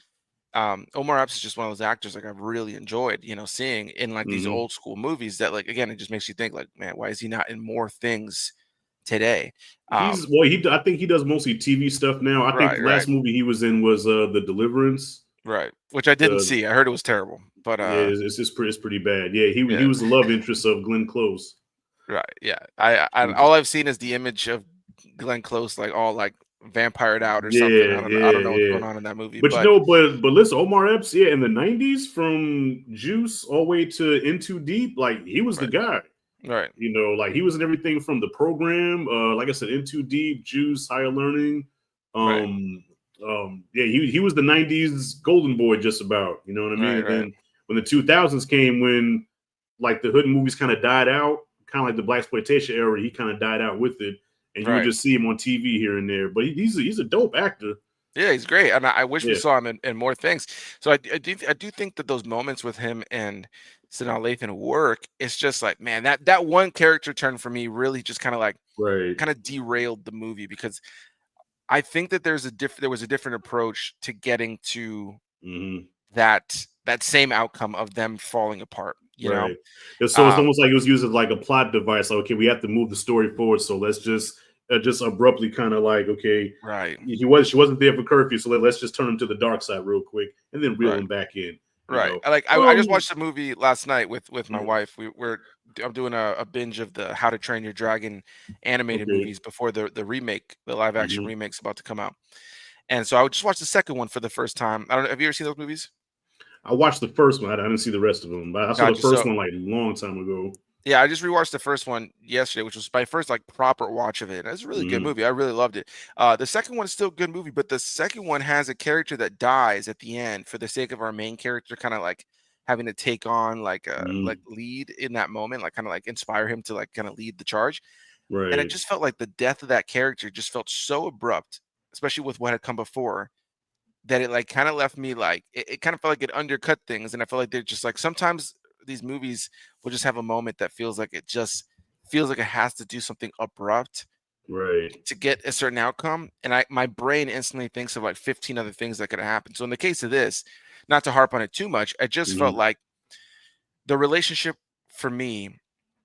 Speaker 2: Omar Epps is just one of those actors like I've really enjoyed, seeing in like these
Speaker 1: mhm.
Speaker 2: old school movies that like again it just makes you think like, man, why is he not in more things today?
Speaker 1: He's I think he does mostly TV stuff now. I think
Speaker 2: Right,
Speaker 1: the
Speaker 2: right,
Speaker 1: last movie he was in was The Deliverance.
Speaker 2: right. Which I didn't
Speaker 1: The
Speaker 2: see. I heard it was terrible, but
Speaker 1: Yeah, it's pretty bad. Yeah, he
Speaker 2: yeah,
Speaker 1: was the love interest of Glenn Close.
Speaker 2: right, yeah. I all I've seen is the image of Glenn Close like all like vampired out or something.
Speaker 1: Yeah,
Speaker 2: I
Speaker 1: yeah,
Speaker 2: don't know what's
Speaker 1: yeah.
Speaker 2: going on in that movie,
Speaker 1: But
Speaker 2: but
Speaker 1: listen, Omar Epps, yeah, in the '90s, from Juice all the way to In Too Deep, like he was the
Speaker 2: right,
Speaker 1: guy.
Speaker 2: right,
Speaker 1: Like he was in everything from the program, like I said, In Too Deep, Juice, Higher Learning.
Speaker 2: right,
Speaker 1: Yeah, he was the '90s golden boy, just about. You know what I mean?
Speaker 2: right,
Speaker 1: And
Speaker 2: right.
Speaker 1: then when the 2000s came, when like the hood movies kind of died out, kind of like the black exploitation era, he kind of died out with it, and you would
Speaker 2: Right.
Speaker 1: just see him on TV here and there. But he's a dope actor.
Speaker 2: Yeah, he's great, and I wish we
Speaker 1: Yeah,
Speaker 2: saw him in more things. So I do think that those moments with him and Sanaa Lathan work. It's just like, man, that one character turn for me really just
Speaker 1: right.
Speaker 2: kind of derailed the movie because I think that there was a different approach to getting to
Speaker 1: Hmm.
Speaker 2: that same outcome of them falling apart.
Speaker 1: Right. And so it's
Speaker 2: Um,
Speaker 1: almost like it was used as like a plot device. Like, okay, we have to move the story forward, so let's just abruptly kind of like, okay,
Speaker 2: right,
Speaker 1: she wasn't there for curfew, so let's just turn him to the dark side real quick and then reel
Speaker 2: right.
Speaker 1: him back in. You
Speaker 2: Right.
Speaker 1: know.
Speaker 2: I just watched a movie last night with my
Speaker 1: Mm,
Speaker 2: wife. I'm doing a binge of the How to Train Your Dragon animated
Speaker 1: okay.
Speaker 2: movies before the remake, the live action
Speaker 1: Hmm.
Speaker 2: remake's about to come out. And so I would just watch the second one for the first time. I don't know. Have you ever seen those movies?
Speaker 1: I watched the first one. I didn't see the rest of them, but I saw the
Speaker 2: Gotcha.
Speaker 1: first
Speaker 2: So
Speaker 1: one like a long time ago.
Speaker 2: yeah, I just rewatched the first one yesterday, which was my first like proper watch of it. It's a really good
Speaker 1: Hmm.
Speaker 2: movie. I really loved it. The second one is still a good movie, but the second one has a character that dies at the end for the sake of our main character, kind of like having to take on like
Speaker 1: Hmm.
Speaker 2: lead in that moment, like kind of like inspire him to like kind of lead the charge. And it
Speaker 1: Right.
Speaker 2: just felt like the death of that character just felt so abrupt, especially with what had come before, that it like kind of left me like it kind of felt like it undercut things. And I felt like they're just like sometimes these movies will just have a moment that feels like it just feels like it has to do something abrupt
Speaker 1: Right.
Speaker 2: to get a certain outcome. And my brain instantly thinks of like 15 other things that could have happened. So in the case of this, not to harp on it too much, I just felt
Speaker 1: Hmm.
Speaker 2: like the relationship for me,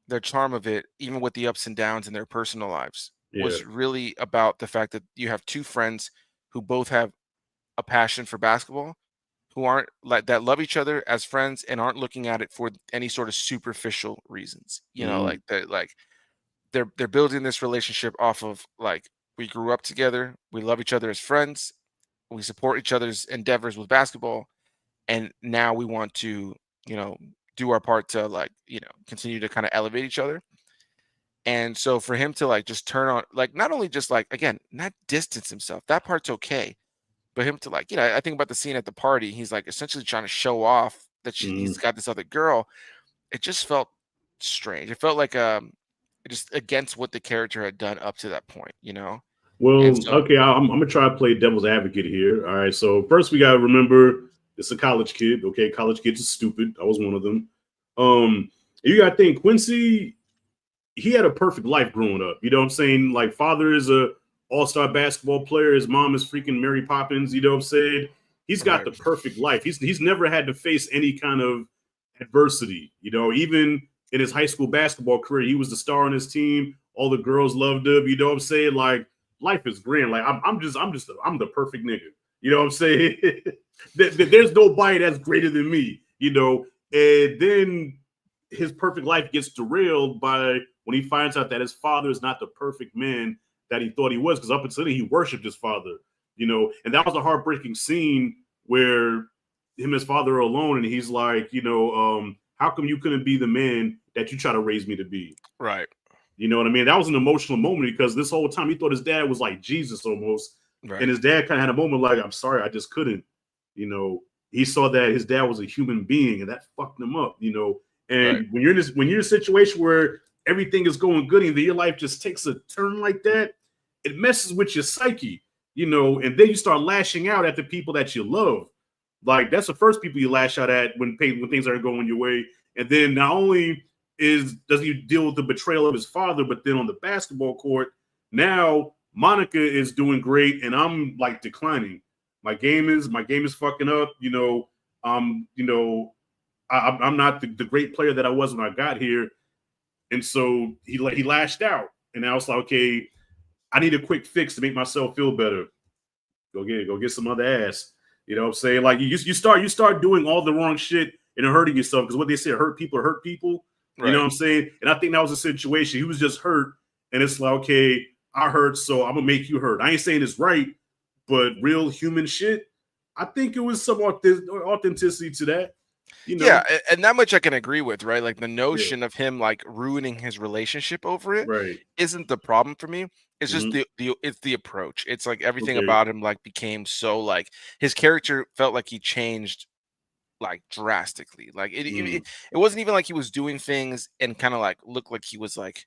Speaker 2: the charm of it, even with the ups and downs in their personal lives,
Speaker 1: Yeah.
Speaker 2: was really about the fact that you have two friends who both have a passion for basketball, who aren't like that love each other as friends and aren't looking at it for any sort of superficial reasons.
Speaker 1: Hmm.
Speaker 2: Like they're building this relationship off of like we grew up together, we love each other as friends, we support each other's endeavors with basketball, and now we want to, you know, do our part to like, continue to kind of elevate each other. And so for him to like just turn on like not only just like again, not distance himself, that part's okay. But him to like, I think about the scene at the party, he's like essentially trying to show off that
Speaker 1: Hmm.
Speaker 2: he's got this other girl. It just felt strange. It felt like just against what the character had done up to that point. And
Speaker 1: Well,
Speaker 2: so
Speaker 1: okay, I'm gonna try to play devil's advocate here. All right, so first we gotta remember it's a college kid. Okay, college kids are stupid. I was one of them. Um, you gotta think Quincy. He had a perfect life growing up. You know what I'm saying? Like, father is a all-star basketball player. His mom is freaking Mary Poppins. You know what I'm saying? He's got
Speaker 2: right,
Speaker 1: the perfect life. He's never had to face any kind of adversity. Even in his high school basketball career, he was the star on his team. All the girls loved him. You know what I'm saying? Like, life is grand. Like, I'm the perfect nigga. You know what I'm saying? There's nobody that's greater than me. And then his perfect life gets derailed by when he finds out that his father is not the perfect man that he thought he was, because up until then he worshipped his father, and that was a heartbreaking scene where him and his father are alone, and he's like, how come you couldn't be the man that you try to raise me to be?
Speaker 2: Right.
Speaker 1: You know what I mean? That was an emotional moment because this whole time he thought his dad was like Jesus almost.
Speaker 2: Right.
Speaker 1: And his dad kind of had a moment like, I'm sorry, I just couldn't. He saw that his dad was a human being, and that fucked him up, And
Speaker 2: Right.
Speaker 1: when you're in a situation where everything is going good and your life just takes a turn like that, it messes with your psyche, and then you start lashing out at the people that you love. Like, that's the first people you lash out at when things aren't going your way. And then not only does he deal with the betrayal of his father, but then on the basketball court, now Monica is doing great and I'm like declining. My game is fucking up. I'm not the great player that I was when I got here. And so he lashed out. And I was like, okay, I need a quick fix to make myself feel better. Go get some other ass. You know what I'm saying? Like you start doing all the wrong shit and hurting yourself, because what they say, hurt people are hurt people.
Speaker 2: Right.
Speaker 1: You know what I'm saying? And I think that was a situation. He was just hurt, and it's like, okay, I hurt, so I'm gonna make you hurt. I ain't saying it's right, but real human shit, I think it was some authenticity to that.
Speaker 2: Yeah, and that much I can agree with, right? Like the notion of him like ruining his relationship over it
Speaker 1: right
Speaker 2: isn't the problem for me. It's just it's the approach. It's like everything about him like became so like his character felt like he changed like drastically. Like it wasn't even like he was doing things and kind of like looked like he was like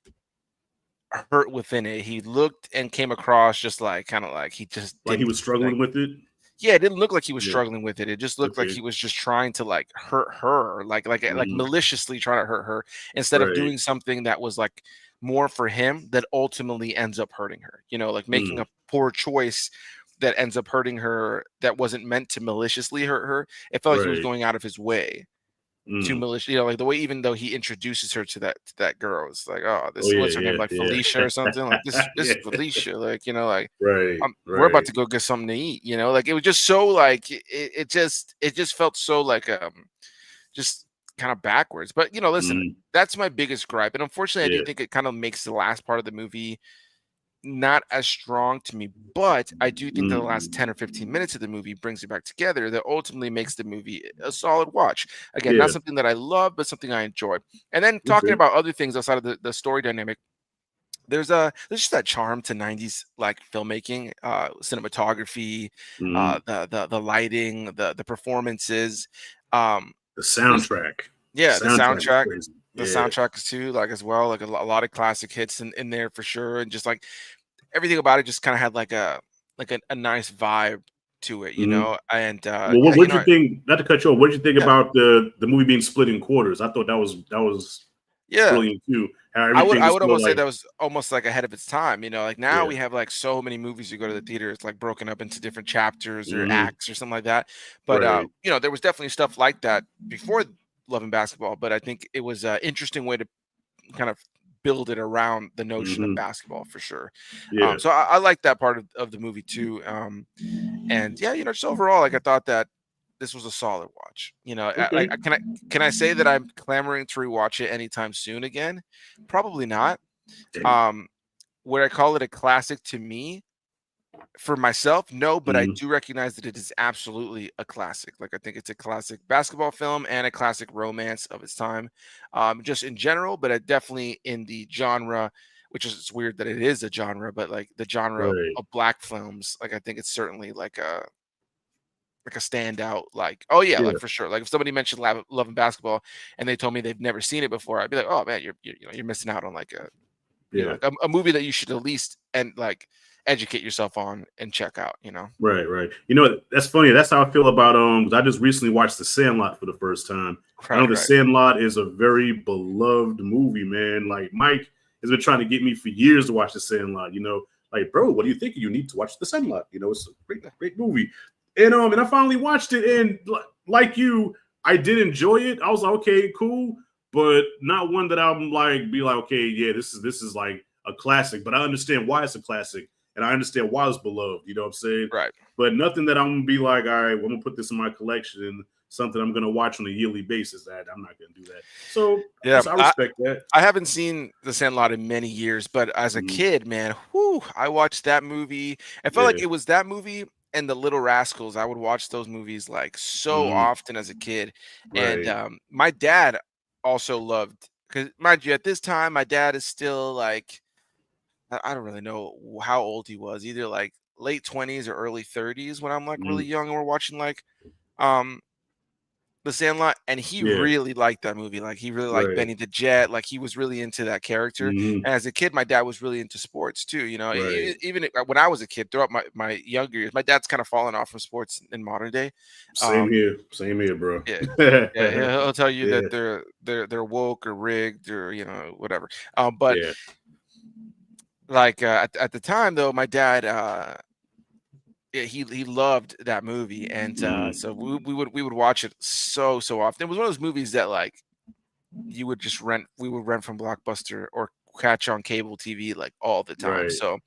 Speaker 2: hurt within it. He looked and came across just like kind of like he just
Speaker 1: like he was struggling with it.
Speaker 2: Yeah, it didn't look like he was struggling with it. It just looked like he was just trying to like hurt her, like maliciously trying to hurt her instead of doing something that was like more for him that ultimately ends up hurting her. Like making a poor choice that ends up hurting her that wasn't meant to maliciously hurt her. It felt like he was going out of his way to malicious, like the way, even though he introduces her to that girl, it's like, oh, this what's her name, like Felicia or something, like this is Felicia, like we're about to go get something to eat, like it was just so like it just felt so like just kind of backwards. But listen, that's my biggest gripe, and unfortunately I do think it kind of makes the last part of the movie not as strong to me, but I do think that the last 10 or 15 minutes of the movie brings it back together, that ultimately makes the movie a solid watch. Again, not something that I love, but something I enjoy. And then talking about other things outside of the story dynamic, there's just that charm to 90s like filmmaking, cinematography, the lighting, the performances,
Speaker 1: the soundtrack.
Speaker 2: The soundtrack. The soundtrack is too, like, as well, like a lot of classic hits in there for sure, and just like everything about it just kind of had like a nice vibe to it, And
Speaker 1: well, what did you think? Not to cut you off, what did you think about the movie being split in quarters? I thought that was brilliant too.
Speaker 2: I would almost say that was almost like ahead of its time. Like now we have like so many movies you go to the theater, it's like broken up into different chapters or acts or something like that. But there was definitely stuff like that before Love and Basketball, but I think it was an interesting way to kind of build it around the notion of basketball for sure. So I like that part of the movie too. And just overall, like I thought that this was a solid watch. Like can I say that I'm clamoring to rewatch it anytime soon again? Probably not. Would I call it a classic to me? For myself, no, but I do recognize that it is absolutely a classic. Like I think it's a classic basketball film and a classic romance of its time, just in general. But definitely in the genre, which is, it's weird that it is a genre, but like the genre of black films, like I think it's certainly like a standout. Like, oh yeah, like for sure. Like if somebody mentioned Love and Basketball and they told me they've never seen it before, I'd be like, oh man, you're missing out on like a movie that you should at least educate yourself on and check out,
Speaker 1: Right. That's funny. That's how I feel about I just recently watched The Sandlot for the first time. I know The Sandlot is a very beloved movie, man. Like Mike has been trying to get me for years to watch The Sandlot. Like, bro, what do you think? You need to watch The Sandlot. It's a great movie. And I finally watched it, and like you, I did enjoy it. I was like, okay, cool, but not one that I'm like be like, okay, yeah, this is like a classic. But I understand why it's a classic. And I understand why it's beloved, you know what I'm saying?
Speaker 2: Right.
Speaker 1: But nothing that I'm going to be like, all right, well, I'm going to put this in my collection. And something I'm gonna watch on a yearly basis. I'm not gonna do that. So
Speaker 2: Yeah,
Speaker 1: I respect that.
Speaker 2: I haven't seen The Sandlot in many years, but as a kid, man, I watched that movie. I felt like it was that movie and The Little Rascals. I would watch those movies like so often as a kid.
Speaker 1: Right.
Speaker 2: And my dad also loved, because mind you, at this time, my dad is still like, I don't really know how old he was, either like late 20s or early 30s when I'm like really young and we're watching like um The Sandlot, and he
Speaker 1: Yeah.
Speaker 2: really liked that movie. Like he really liked
Speaker 1: Right.
Speaker 2: Benny the Jet. Like he was really into that character. And as a kid, my dad was really into sports too. You know,
Speaker 1: Right.
Speaker 2: even when I was a kid, throughout my younger years, my dad's kind of fallen off from sports in modern day.
Speaker 1: Same here, bro.
Speaker 2: Yeah, yeah, he'll tell you
Speaker 1: Yeah.
Speaker 2: that they're woke or rigged or whatever. But
Speaker 1: Yeah.
Speaker 2: like at the time though, my dad yeah, he loved that movie, and so we would watch it so often. It was one of those movies that like you would just rent. We would rent from Blockbuster or catch on cable TV like all the time.
Speaker 1: Right.
Speaker 2: So,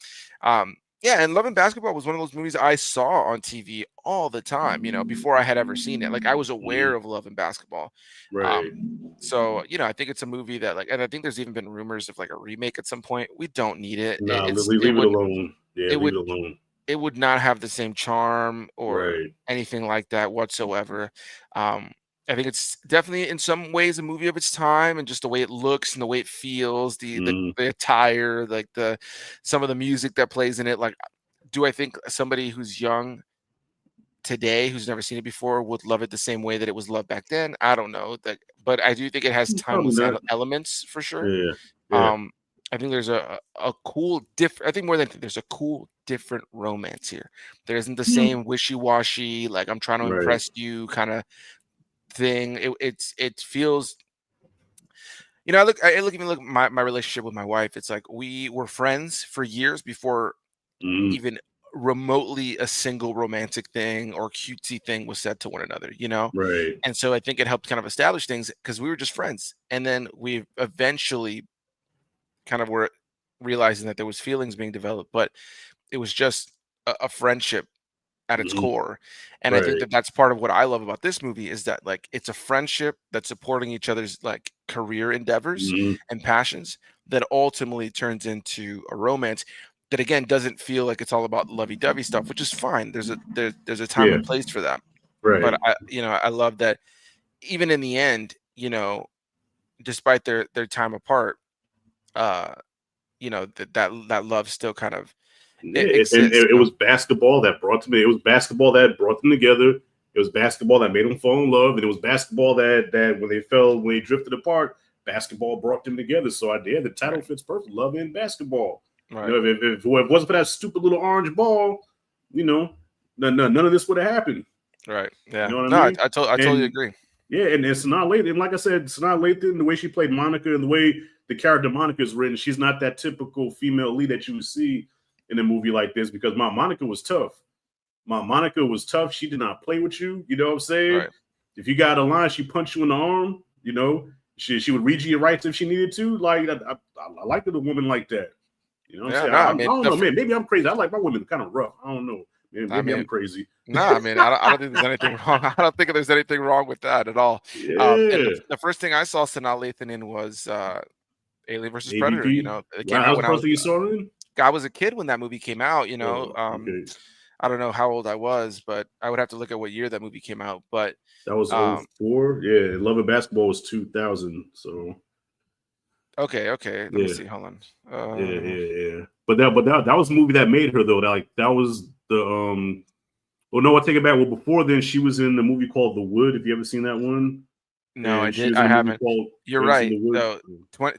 Speaker 2: yeah, and Love and Basketball was one of those movies I saw on TV all the time. You know, before I had ever seen it, like I was aware of Love and Basketball.
Speaker 1: Right.
Speaker 2: So I think it's a movie that like, and I think there's even been rumors of like a remake at some point. We don't need it.
Speaker 1: Nah,
Speaker 2: It
Speaker 1: leave it
Speaker 2: would
Speaker 1: alone. Yeah,
Speaker 2: it
Speaker 1: leave
Speaker 2: would
Speaker 1: it alone.
Speaker 2: it would not have the same charm or
Speaker 1: Right.
Speaker 2: anything like that whatsoever. I think it's definitely in some ways a movie of its time, and just the way it looks and the way it feels, the attire, like some of the music that plays in it. Like, do I think somebody who's young today who's never seen it before would love it the same way that it was loved back then? I don't know. But I do think it has
Speaker 1: Probably
Speaker 2: timeless
Speaker 1: not.
Speaker 2: elements for sure.
Speaker 1: Yeah. Yeah.
Speaker 2: I think there's a cool different. I think more than there's a cool different romance here. There isn't the same wishy-washy, like I'm trying to
Speaker 1: Right.
Speaker 2: impress you kind of thing. It feels, I look even look at my relationship with my wife. It's like we were friends for years before even remotely a single romantic thing or cutesy thing was said to one another,
Speaker 1: Right.
Speaker 2: and so I think it helped kind of establish things because we were just friends, and then we eventually kind of were realizing that there was feelings being developed, but it was just a friendship at its core. And I think
Speaker 1: Right.
Speaker 2: that that's part of what I love about this movie is that like it's a friendship that's supporting each other's like career endeavors and passions that ultimately turns into a romance that again doesn't feel like it's all about lovey-dovey stuff, which is fine. There's a time
Speaker 1: Yeah.
Speaker 2: and place for that.
Speaker 1: Right.
Speaker 2: But I love that even in the end, despite their time apart, that love still kind of exists.
Speaker 1: It was basketball that brought them. It was basketball that brought them together. It was basketball that made them fall in love, and it was basketball that when they drifted apart, basketball brought them together. So the title fits perfect. Love and basketball.
Speaker 2: Right.
Speaker 1: If it wasn't for that stupid little orange ball, none of this would have happened.
Speaker 2: Right. Yeah.
Speaker 1: You know what I mean?
Speaker 2: I totally agree.
Speaker 1: Yeah, and Sanaa Lathan, and like I said, Sanaa Lathan, the way she played Monica and the way the character Monica is written, she's not that typical female lead that you would see in a movie like this because Monica was tough. Monica was tough. She did not play with you. You know what I'm saying?
Speaker 2: Right.
Speaker 1: If you got a line, she punched you in the arm. She would read you your rights if she needed to. Like I like a woman like that. You know what I'm saying? I don't know, man. Maybe I'm crazy. I like my women kind of rough. I don't know. Maybe I'm crazy.
Speaker 2: No, I mean, I don't think there's anything wrong. I don't think there's anything wrong with that at all.
Speaker 1: Yeah.
Speaker 2: And the first thing I saw Sanaa Lathan in was Alien versus
Speaker 1: AVP?
Speaker 2: Predator. It came
Speaker 1: Wow,
Speaker 2: out
Speaker 1: that was the first thing you saw her in?
Speaker 2: I was a kid when that movie came out.
Speaker 1: Okay.
Speaker 2: I don't know how old I was, but I would have to look at what year that movie came out. But
Speaker 1: that was 04. Yeah, Love and Basketball was 2000. So
Speaker 2: okay. Let me see. Hold on.
Speaker 1: Yeah. But that was a movie that made her though. That was the Well, no, I take it back. Well, before then, she was in a movie called The Wood. Have you ever seen that one?
Speaker 2: No, I did.
Speaker 1: I
Speaker 2: haven't. You're right. So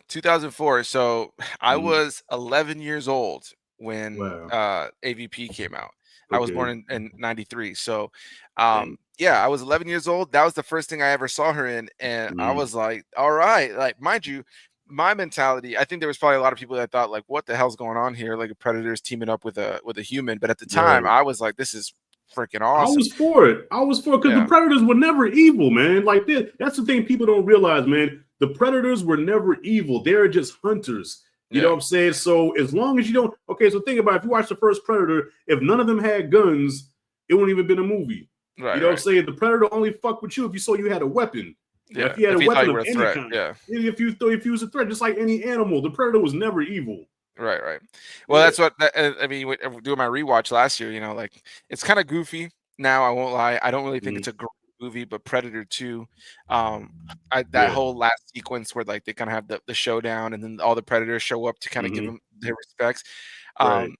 Speaker 2: 2004. So I was 11 years old when AVP came out. I was born in 93. So yeah, I was 11 years old. That was the first thing I ever saw her in. And I was like, all right. Like, mind you, my mentality, I think there was probably a lot of people that thought like, what the hell's going on here? Like a predator's teaming up with a human. But at the time, I was like, this is freaking awesome.
Speaker 1: I was for it because the Predators were never evil, man. Like this, that's the thing people don't realize, man. The Predators were never evil. They're just hunters. You know what I'm saying? So as long as you don't, so think about it. If you watch the first Predator, if none of them had guns, it wouldn't even been a movie.
Speaker 2: Right,
Speaker 1: You know what I'm
Speaker 2: right.
Speaker 1: saying? The predator only fuck with you if you saw you had a weapon. Now,
Speaker 2: Yeah.
Speaker 1: if you had a
Speaker 2: If he thought
Speaker 1: weapon
Speaker 2: you
Speaker 1: of
Speaker 2: were a
Speaker 1: any
Speaker 2: threat.
Speaker 1: kind,
Speaker 2: Yeah.
Speaker 1: if you was a threat, just like any animal, the predator was never evil.
Speaker 2: Right, right. Well,
Speaker 1: Yeah.
Speaker 2: that's what I mean. Doing my rewatch last year, like it's kind of goofy. Now, I won't lie. I don't really think
Speaker 1: Mhm.
Speaker 2: it's a great movie, but Predator 2, that
Speaker 1: Yeah.
Speaker 2: whole last sequence where like they kind of have the showdown, and then all the predators show up to kind of give
Speaker 1: Hmm.
Speaker 2: them their respects.
Speaker 1: Right.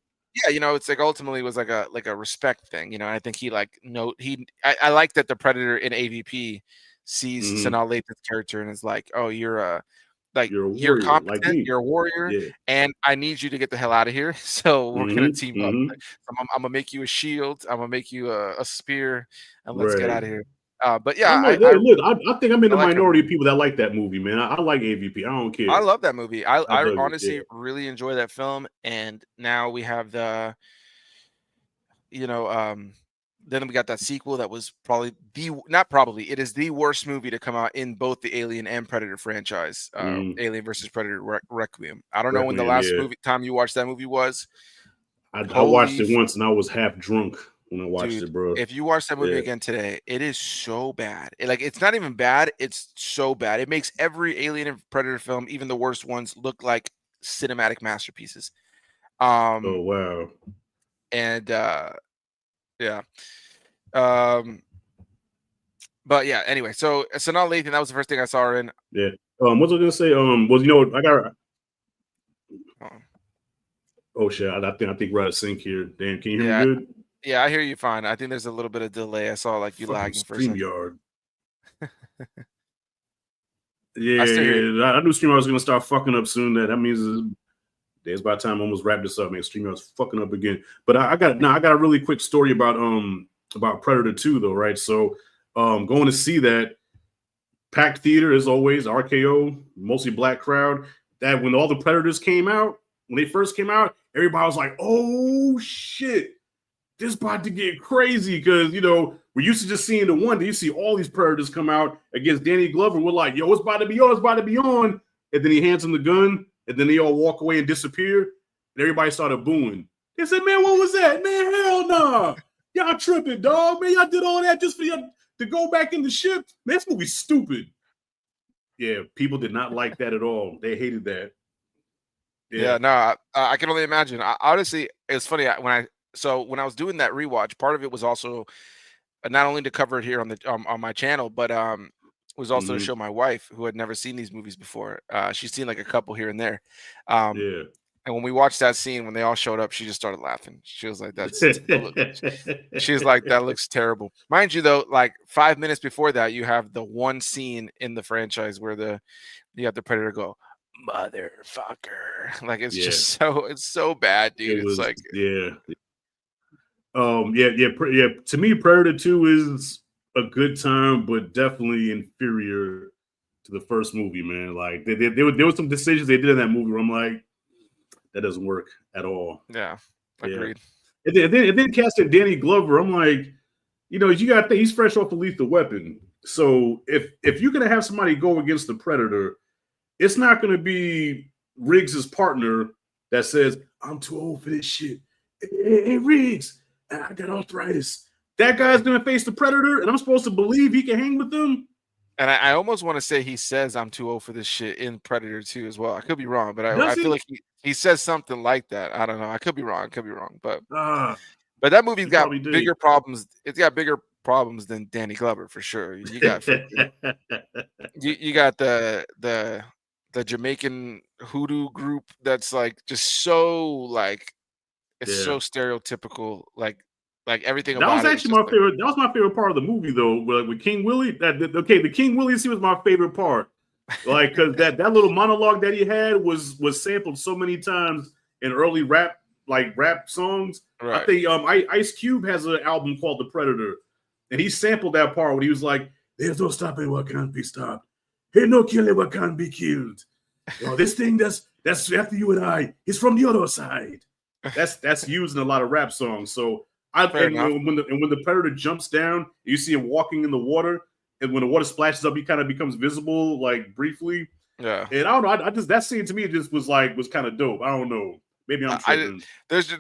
Speaker 2: Yeah, it's like ultimately was like a respect thing. I think he like no he I like that the predator in AVP sees
Speaker 1: Hmm.
Speaker 2: Sanaa Lathan's character and is like, oh,
Speaker 1: You're a
Speaker 2: you're
Speaker 1: warrior like
Speaker 2: competent,
Speaker 1: me.
Speaker 2: you're a warrior,
Speaker 1: Yeah.
Speaker 2: and I need you to get the hell out of here. So we're gonna
Speaker 1: Hmm.
Speaker 2: team up.
Speaker 1: Hmm.
Speaker 2: Like, I'm gonna make you a shield. I'm gonna make you a spear, and let's get
Speaker 1: Right.
Speaker 2: out of here. But
Speaker 1: I
Speaker 2: yeah,
Speaker 1: know. Hey, look, I think I'm in
Speaker 2: I
Speaker 1: the
Speaker 2: like that
Speaker 1: minority
Speaker 2: movie.
Speaker 1: of people that like that movie, man. I like AVP. I don't
Speaker 2: I
Speaker 1: care.
Speaker 2: love that movie. I
Speaker 1: I
Speaker 2: I
Speaker 1: dug it.
Speaker 2: honestly
Speaker 1: Yeah.
Speaker 2: really enjoy that film, and now we have you know, um, then we got that sequel that was probably not probably, it is the worst movie to come out in both the Alien and Predator franchise,
Speaker 1: Mm.
Speaker 2: Alien versus Predator Requiem. I don't know when the
Speaker 1: Requiem.
Speaker 2: last
Speaker 1: Yeah.
Speaker 2: time you watched that movie was.
Speaker 1: I watched
Speaker 2: Holy
Speaker 1: it once and I was half drunk when I watched
Speaker 2: dude,
Speaker 1: it, bro.
Speaker 2: if you watch that movie
Speaker 1: Yeah.
Speaker 2: again today, it is so bad. Like it's not even bad, it's so bad. It makes every Alien and Predator film, even the worst ones, look like cinematic masterpieces.
Speaker 1: Oh
Speaker 2: Um
Speaker 1: wow.
Speaker 2: and yeah. Um But yeah, anyway, so Sanaa Lathan, that was the first thing I saw her in.
Speaker 1: Yeah. What was I gonna say? Was I got.
Speaker 2: Oh,
Speaker 1: Oh shit! I think we're out of sync here. Dan, can you hear me
Speaker 2: yeah,
Speaker 1: good?
Speaker 2: yeah, I hear you fine. I think there's a little bit of delay. I saw like you
Speaker 1: Fucking
Speaker 2: lagging for a second.
Speaker 1: StreamYard. Yeah,
Speaker 2: I still hear you.
Speaker 1: yeah. I knew StreamYard was gonna start fucking up soon. That means it's about time I almost wrap this up, man. StreamYard's fucking up again. But I got a really quick story about Predator 2 though, right? So going to see that packed theater as always, RKO, mostly black crowd. That when all the Predators came out, when they first came out, everybody was like, "Oh shit, this about to get crazy," because we're used to just seeing the one. Then you see all these Predators come out against Danny Glover. We're like, "Yo, it's about to be on, it's about to be on," and then he hands him the gun, and then they all walk away and disappear. And everybody started booing. They said, "Man, what was that? Man, hell nah, y'all tripping, dog. Man, y'all did all that just for y'all to go back in the ship. Man, this movie's stupid." Yeah, people did not like that at all. They hated that. Yeah.
Speaker 2: Yeah, no, I can only imagine. Honestly, it's funny when I was doing that rewatch, part of it was also not only to cover it here on my channel, but was also to
Speaker 1: Hmm.
Speaker 2: show my wife who had never seen these movies before. She's seen like a couple here and there. Um,
Speaker 1: Yeah.
Speaker 2: and when we watched that scene when they all showed up, she just started laughing. She was like, she's like, that looks terrible. Mind you, though, like 5 minutes before that, you have the one scene in the franchise where you have the Predator go, motherfucker. Like
Speaker 1: Yeah.
Speaker 2: it's so bad,
Speaker 1: It
Speaker 2: dude. It's
Speaker 1: was,
Speaker 2: like,
Speaker 1: yeah. Yeah. To me, Predator 2 is a good time, but definitely inferior to the first movie, man. Like there were some decisions they did in that movie where I'm like, that doesn't work at all.
Speaker 2: yeah,
Speaker 1: Yeah.
Speaker 2: agreed.
Speaker 1: And then casting Danny Glover, I'm like, you got to think he's fresh off of Lethal Weapon. So if you're gonna have somebody go against the Predator, it's not gonna be Riggs's partner that says, "I'm too old for this shit." Hey, Riggs, I got arthritis. That guy's gonna face the Predator, and I'm supposed to believe he can hang with them.
Speaker 2: And I almost want to say he says I'm too old for this shit in Predator 2 as well. I could be wrong, but I
Speaker 1: Does
Speaker 2: feel
Speaker 1: he?
Speaker 2: like he says something like that. I don't know. I could be wrong. I could be wrong.
Speaker 1: Ah,
Speaker 2: But that movie's
Speaker 1: he
Speaker 2: got
Speaker 1: probably did.
Speaker 2: bigger problems. It's got bigger problems than Danny Glover for sure. You got freaking you got the Jamaican hoodoo group that's like just so like it's
Speaker 1: Yeah.
Speaker 2: so stereotypical. Like everything
Speaker 1: That was
Speaker 2: about it is
Speaker 1: actually
Speaker 2: just
Speaker 1: my
Speaker 2: like
Speaker 1: favorite. That was my favorite part of the movie, though. With King Willie, the King Willie scene was my favorite part. Like, because that little monologue that he had was sampled so many times in early rap songs. I
Speaker 2: right.
Speaker 1: think Ice Cube has an album called The Predator, and he sampled that part when he was like, "There's no stopping what can't be stopped. There's no killing what can't be killed. This thing that's after you and I is from the other side." That's used in a lot of rap songs. So
Speaker 2: Fair enough.
Speaker 1: when the Predator jumps down, you see him walking in the water, and when the water splashes up, he kind of becomes visible, like briefly.
Speaker 2: Yeah.
Speaker 1: And I don't know, I just that scene to me just was kind of dope. I don't know. Maybe I'm
Speaker 2: I
Speaker 1: tripping.
Speaker 2: there's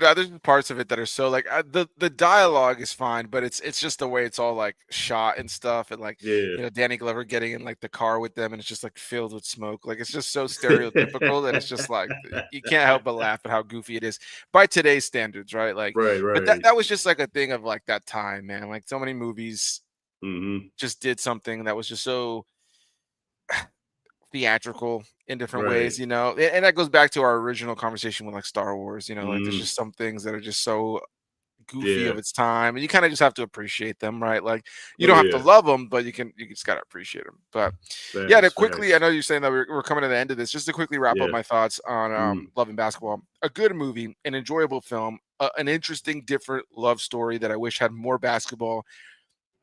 Speaker 2: parts of it that are so like the dialogue is fine, but it's just the way it's all like shot and stuff, and like
Speaker 1: Yeah.
Speaker 2: Danny Glover getting in like the car with them, and it's just like filled with smoke. Like it's just so stereotypical that it's just like you can't help but laugh at how goofy it is by today's standards, right? Like,
Speaker 1: Right,
Speaker 2: but
Speaker 1: right.
Speaker 2: that was just like a thing of like that time, man. Like so many movies
Speaker 1: Mm-hmm.
Speaker 2: just did something that was just so theatrical in different
Speaker 1: Right.
Speaker 2: ways, and that goes back to our original conversation with like Star Wars, like there's
Speaker 1: Mm,
Speaker 2: just some things that are just so goofy
Speaker 1: yeah.
Speaker 2: of its time, and you kind of just have to appreciate them, right? Like you
Speaker 1: Oh
Speaker 2: don't have to
Speaker 1: yeah.
Speaker 2: love them, but you just gotta appreciate them. But yeah, to
Speaker 1: Facts,
Speaker 2: quickly, I
Speaker 1: facts.
Speaker 2: know you're saying that we're coming to the end of this. Just to quickly wrap up
Speaker 1: Yeah.
Speaker 2: my thoughts on
Speaker 1: Mm,
Speaker 2: Love and Basketball. A good movie, an enjoyable film, an interesting, different love story that I wish had more basketball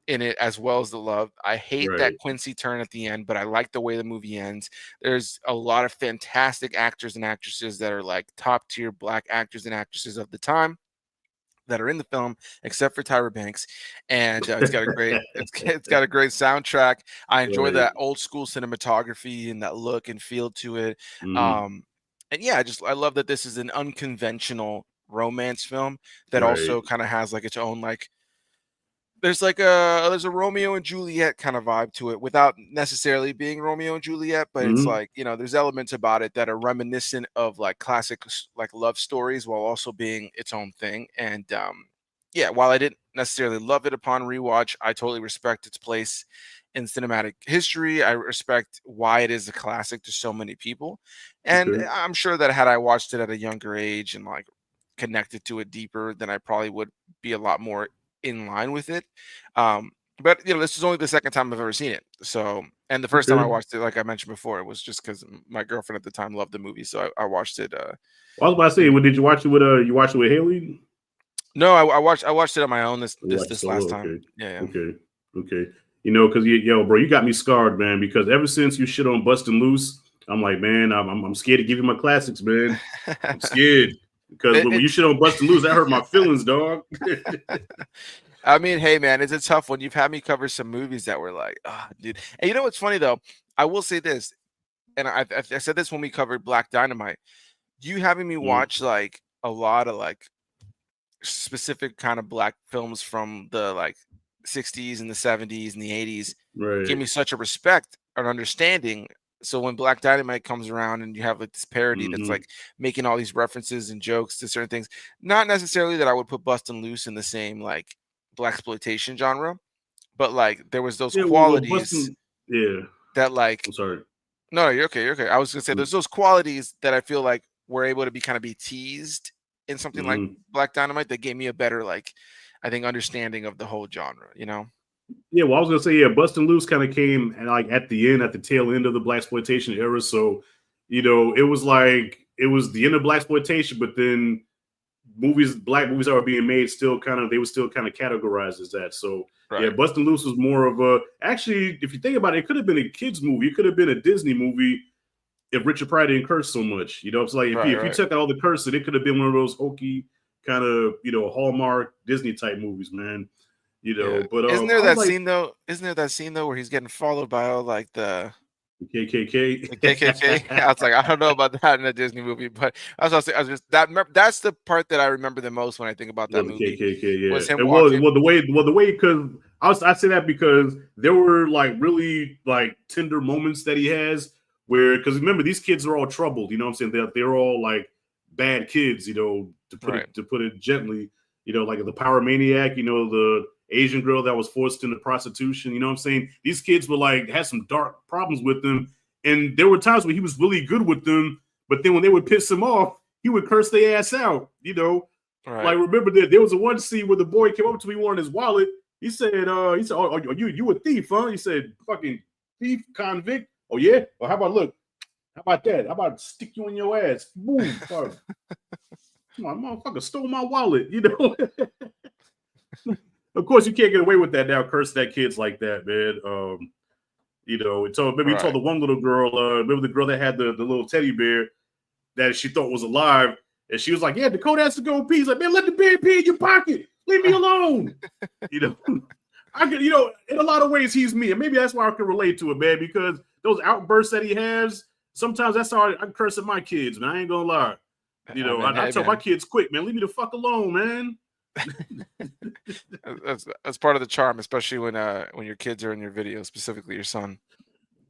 Speaker 2: in it as well as the love. I hate that
Speaker 1: right.
Speaker 2: Quincy turn at the end, but I like the way the movie ends. There's a lot of fantastic actors and actresses that are like top tier black actors and actresses of the time that are in the film, except for Tyra Banks, and it's got a great it's got a great soundtrack. I enjoy
Speaker 1: Right.
Speaker 2: that old school cinematography and that look and feel to it.
Speaker 1: Mm,
Speaker 2: Um, and yeah, I love that this is an unconventional romance film that
Speaker 1: right.
Speaker 2: also kind of has like its own like there's a Romeo and Juliet kind of vibe to it without necessarily being Romeo and Juliet, but it's
Speaker 1: Mm-hmm.
Speaker 2: like, there's elements about it that are reminiscent of like classic like love stories while also being its own thing. And yeah, while I didn't necessarily love it upon rewatch, I totally respect its place in cinematic history. I respect why it is a classic to so many people. And
Speaker 1: Okay.
Speaker 2: I'm sure that had I watched it at a younger age and like connected to it deeper, then I probably would be a lot more in line with it. But this is only the second time I've ever seen it. So, and the first time I
Speaker 1: Okay.
Speaker 2: watched it, like I mentioned before, it was just because my girlfriend at the time loved the movie, so I watched it.
Speaker 1: Well, I was about to say, well, did you watch it with you watch it with Haley?
Speaker 2: No, I watched it on my own this
Speaker 1: You
Speaker 2: this
Speaker 1: watched it
Speaker 2: this last
Speaker 1: solo?
Speaker 2: time.
Speaker 1: Okay.
Speaker 2: Yeah, yeah.
Speaker 1: Okay. Okay. Because yo, bro, you got me scarred, man. Because ever since you shit on Bustin' Loose, I'm like, man, I'm scared to give you my classics, man. I'm scared because
Speaker 2: It,
Speaker 1: when you
Speaker 2: it's
Speaker 1: shit on Bustin' Loose, that hurt my feelings, dog.
Speaker 2: I mean, hey man, it's a tough one. You've had me cover some movies that were like, ah, dude. And you know what's funny though? I will say this, and I said this when we covered Black Dynamite. You having me
Speaker 1: Mm,
Speaker 2: watch like a lot of like specific kind of black films from the like 60s and the 70s and the 80s gave
Speaker 1: right.
Speaker 2: me such a respect and understanding. So when Black Dynamite comes around and you have like this parody that's
Speaker 1: Mm-hmm.
Speaker 2: like making all these references and jokes to certain things, not necessarily that I would put Bustin' Loose in the same like black exploitation genre, but like there was those
Speaker 1: Yeah. Well,
Speaker 2: qualities
Speaker 1: Bustin'. Yeah.
Speaker 2: that like
Speaker 1: I'm sorry.
Speaker 2: no, you're okay, you're okay. I was gonna say there's those qualities that I feel like were able to be kind of be teased in something like
Speaker 1: Mm-hmm.
Speaker 2: Black Dynamite that gave me a better like I think understanding of the whole genre.
Speaker 1: Yeah, well, I was gonna say, yeah, Bustin' Loose kind of came and like at the end, at the tail end of the black exploitation era. So, it was like it was the end of black exploitation, but then black movies that were being made, they were still kind of categorized as that. So, yeah,
Speaker 2: Right.
Speaker 1: Bustin' Loose was more of a actually, if you think about it, it could have been a kids movie, it could have been a Disney movie if Richard Pryor didn't curse so much. It's like
Speaker 2: Right,
Speaker 1: if you
Speaker 2: right.
Speaker 1: took out all the cursing, it could have been one of those hokey kind of Hallmark Disney type movies, man.
Speaker 2: Yeah.
Speaker 1: But
Speaker 2: Isn't there
Speaker 1: I was
Speaker 2: that
Speaker 1: like
Speaker 2: scene though? Isn't there that scene though where he's getting followed by all like the KKK?
Speaker 1: KKK.
Speaker 2: I was like, I don't know about that in a Disney movie, but I was just that's the part that I remember the most when I think about that
Speaker 1: Was the
Speaker 2: movie
Speaker 1: KKK, yeah.
Speaker 2: was him
Speaker 1: It was
Speaker 2: walking.
Speaker 1: the way because I say that because there were like really like tender moments that he has where because remember these kids are all troubled, you know what I'm saying? They're all like bad kids,
Speaker 2: Right.
Speaker 1: to put it gently, like the power maniac, the Asian girl that was forced into prostitution, you know what I'm saying? These kids were like had some dark problems with them. And there were times where he was really good with them, but then when they would piss him off, he would curse their ass out. Like
Speaker 2: Right.
Speaker 1: remember that there was a one scene where the boy came up to me wanting his wallet. He said, oh, you a thief, huh? He said, fucking thief, convict. Oh yeah? Well, how about look? How about that? How about stick you in your ass? Boom. Come on, motherfucker stole my wallet. Of course you can't get away with that now, cursing at kids like that, man. Maybe he told
Speaker 2: Right.
Speaker 1: the one little girl, remember the girl that had the little teddy bear that she thought was alive. And she was like, yeah, Dakota has to go pee. He's like, man, let the bear pee in your pocket. Leave me alone. you know, I could, in a lot of ways, he's me. And maybe that's why I can relate to it, man, because those outbursts that he has, sometimes that's how I curse at my kids, man. I ain't gonna lie. You know,
Speaker 2: mean,
Speaker 1: I
Speaker 2: hey,
Speaker 1: tell my
Speaker 2: man,
Speaker 1: kids quick, man, leave me the fuck alone, man.
Speaker 2: that's part of the charm, especially when your kids are in your video, specifically your son.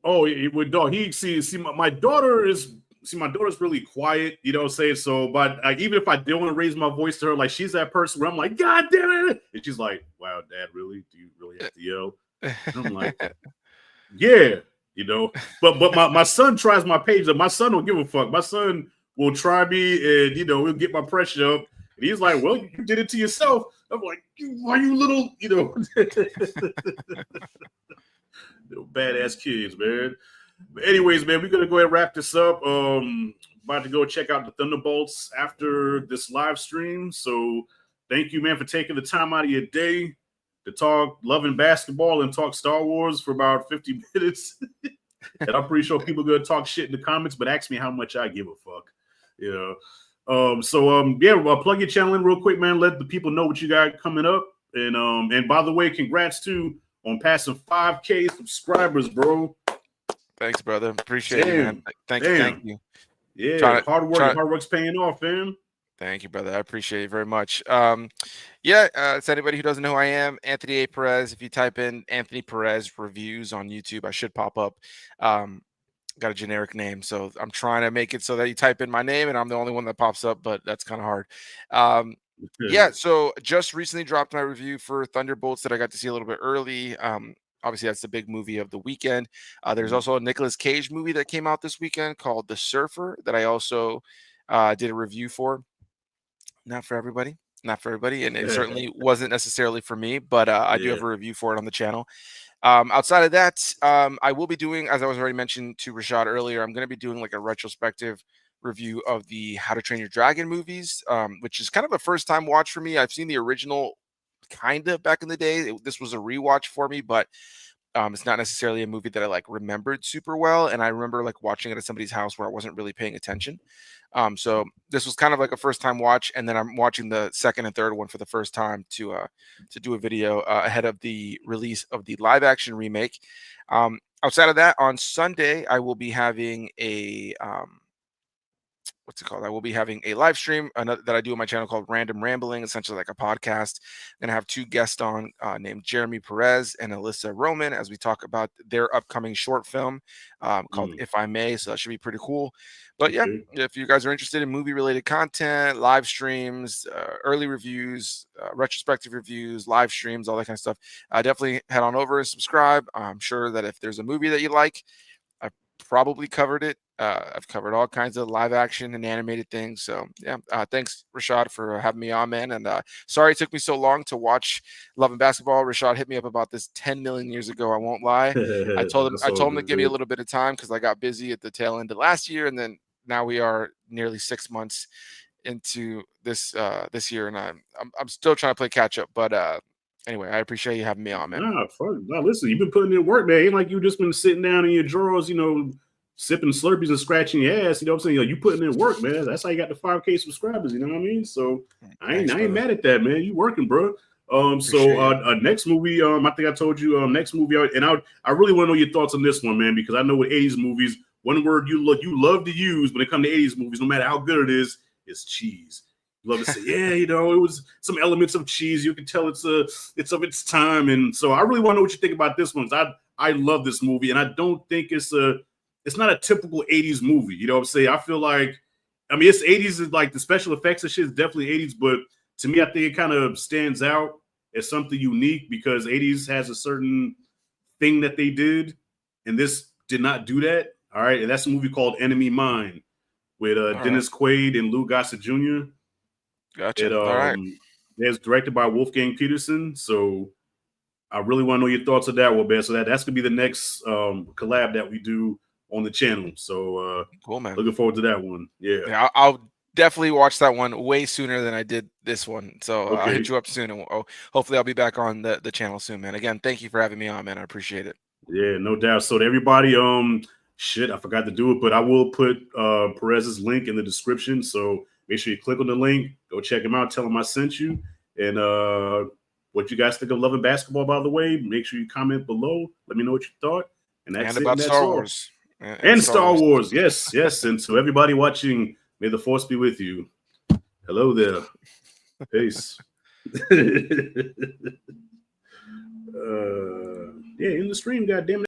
Speaker 1: Oh, with dog, he see my daughter is my daughter's really quiet, you know what I'm saying? So, but like, even if I don't want to raise my voice to her, like she's that person where I'm like, God damn it. And she's like, wow, Dad, really? Do you really have to yell? And I'm like, yeah, you know. But my son tries my page up. My son don't give a fuck. My son will try me and we'll get my pressure up. And he's like, well, you did it to yourself. I'm like, why you little, little badass kids, man. But anyways, man, we're gonna go ahead and wrap this up. About to go check out the Thunderbolts after this live stream. So thank you, man, for taking the time out of your day to talk loving basketball and talk Star Wars for about 50 minutes. And I'm pretty sure people are gonna talk shit in the comments, but ask me how much I give a fuck. Plug your channel in real quick, man. Let the people know what you got coming up. And by the way, congrats too on passing 5K subscribers, bro.
Speaker 2: Thanks, brother. Appreciate you, man. Thank you.
Speaker 1: Yeah, hard work's paying off, man.
Speaker 2: Thank you, brother. I appreciate it very much. It's anybody who doesn't know who I am, Anthony A. Perez. If you type in Anthony Perez reviews on YouTube, I should pop up. Got a generic name, so I'm trying to make it so that you type in my name and I'm the only one that pops up, but that's kind of hard. So just recently dropped my review for Thunderbolts that I got to see a little bit early. Obviously, that's the big movie of the weekend. There's also a Nicolas Cage movie that came out this weekend called The Surfer that I also did a review for. Not for everybody, and it certainly wasn't necessarily for me, but I do have a review for it on the channel. Outside of that, I will be doing, as I was already mentioned to Rashad earlier, I'm going to be doing like a retrospective review of the How to Train Your Dragon movies, which is kind of a first time watch for me. I've seen the original kind of back in the day. This was a rewatch for me, but it's not necessarily a movie that I like remembered super well. And I remember like watching it at somebody's house where I wasn't really paying attention. So this was kind of like a first time watch, and then I'm watching the second and third one for the first time to do a video ahead of the release of the live action remake. Outside of that, on Sunday I will be having a I will be having a live stream that I do on my channel called Random Rambling, essentially like a podcast. I'm going to have two guests on named Jeremy Perez and Alyssa Roman as we talk about their upcoming short film called If I May. So that should be pretty cool. But yeah, if you guys are interested in movie related content, live streams, early reviews, retrospective reviews, live streams, all that kind of stuff, definitely head on over and subscribe. I'm sure that if there's a movie that you like, I've probably covered it. I've covered all kinds of live action and animated things. So yeah, thanks Rashad for having me on, man. And sorry it took me so long to watch Love and Basketball. Rashad hit me up about this 10 million years ago. I won't lie. I told him to give me a little bit of time because I got busy at the tail end of last year, and then now we are nearly 6 months into this year, and I'm still trying to play catch up. But anyway, I appreciate you having me on, man.
Speaker 1: Nah, listen, you've been putting in work, man. Ain't like you just been sitting down in your drawers, sipping Slurpees and scratching your ass. You know what I'm saying? You putting in work, man. That's how you got the 5K subscribers. You know what I mean? So I ain't mad at that, man. You working, bro. Next movie, I think I told you next movie, and I really want to know your thoughts on this one, man, because I know with 80s movies, one word you love to use when it comes to 80s movies, no matter how good it is cheese. You love to say, yeah, it was some elements of cheese. You can tell it's of its time, and so I really want to know what you think about this one. I love this movie, and I don't think it's not a typical 80s movie. You know what I'm saying? I feel like, it's 80s, is like the special effects and shit is definitely 80s, but to me, I think it kind of stands out as something unique because 80s has a certain thing that they did, and this did not do that. All right. And that's a movie called Enemy Mine with Dennis Quaid and Lou Gossett Jr.
Speaker 2: Gotcha.
Speaker 1: It's directed by Wolfgang Peterson. So I really want to know your thoughts on that one, man. So that's going to be the next collab that we do on the channel. So
Speaker 2: cool, man.
Speaker 1: Looking forward to that one.
Speaker 2: Yeah, I'll definitely watch that one way sooner than I did this one. So I'll hit you up soon, and hopefully I'll be back on the channel soon, man. Again, thank you for having me on, man. I appreciate it.
Speaker 1: Yeah, no doubt. So to everybody, I forgot to do it, but I will put Perez's link in the description. So make sure you click on the link, go check him out, tell him I sent you, and what you guys think of Love and Basketball, by the way. Make sure you comment below. Let me know what you thought. And that's
Speaker 2: about Star Wars.
Speaker 1: And Star Wars. Yes. And so everybody watching May the force be with you. Hello there. Peace. Yeah, in the stream, goddamn it.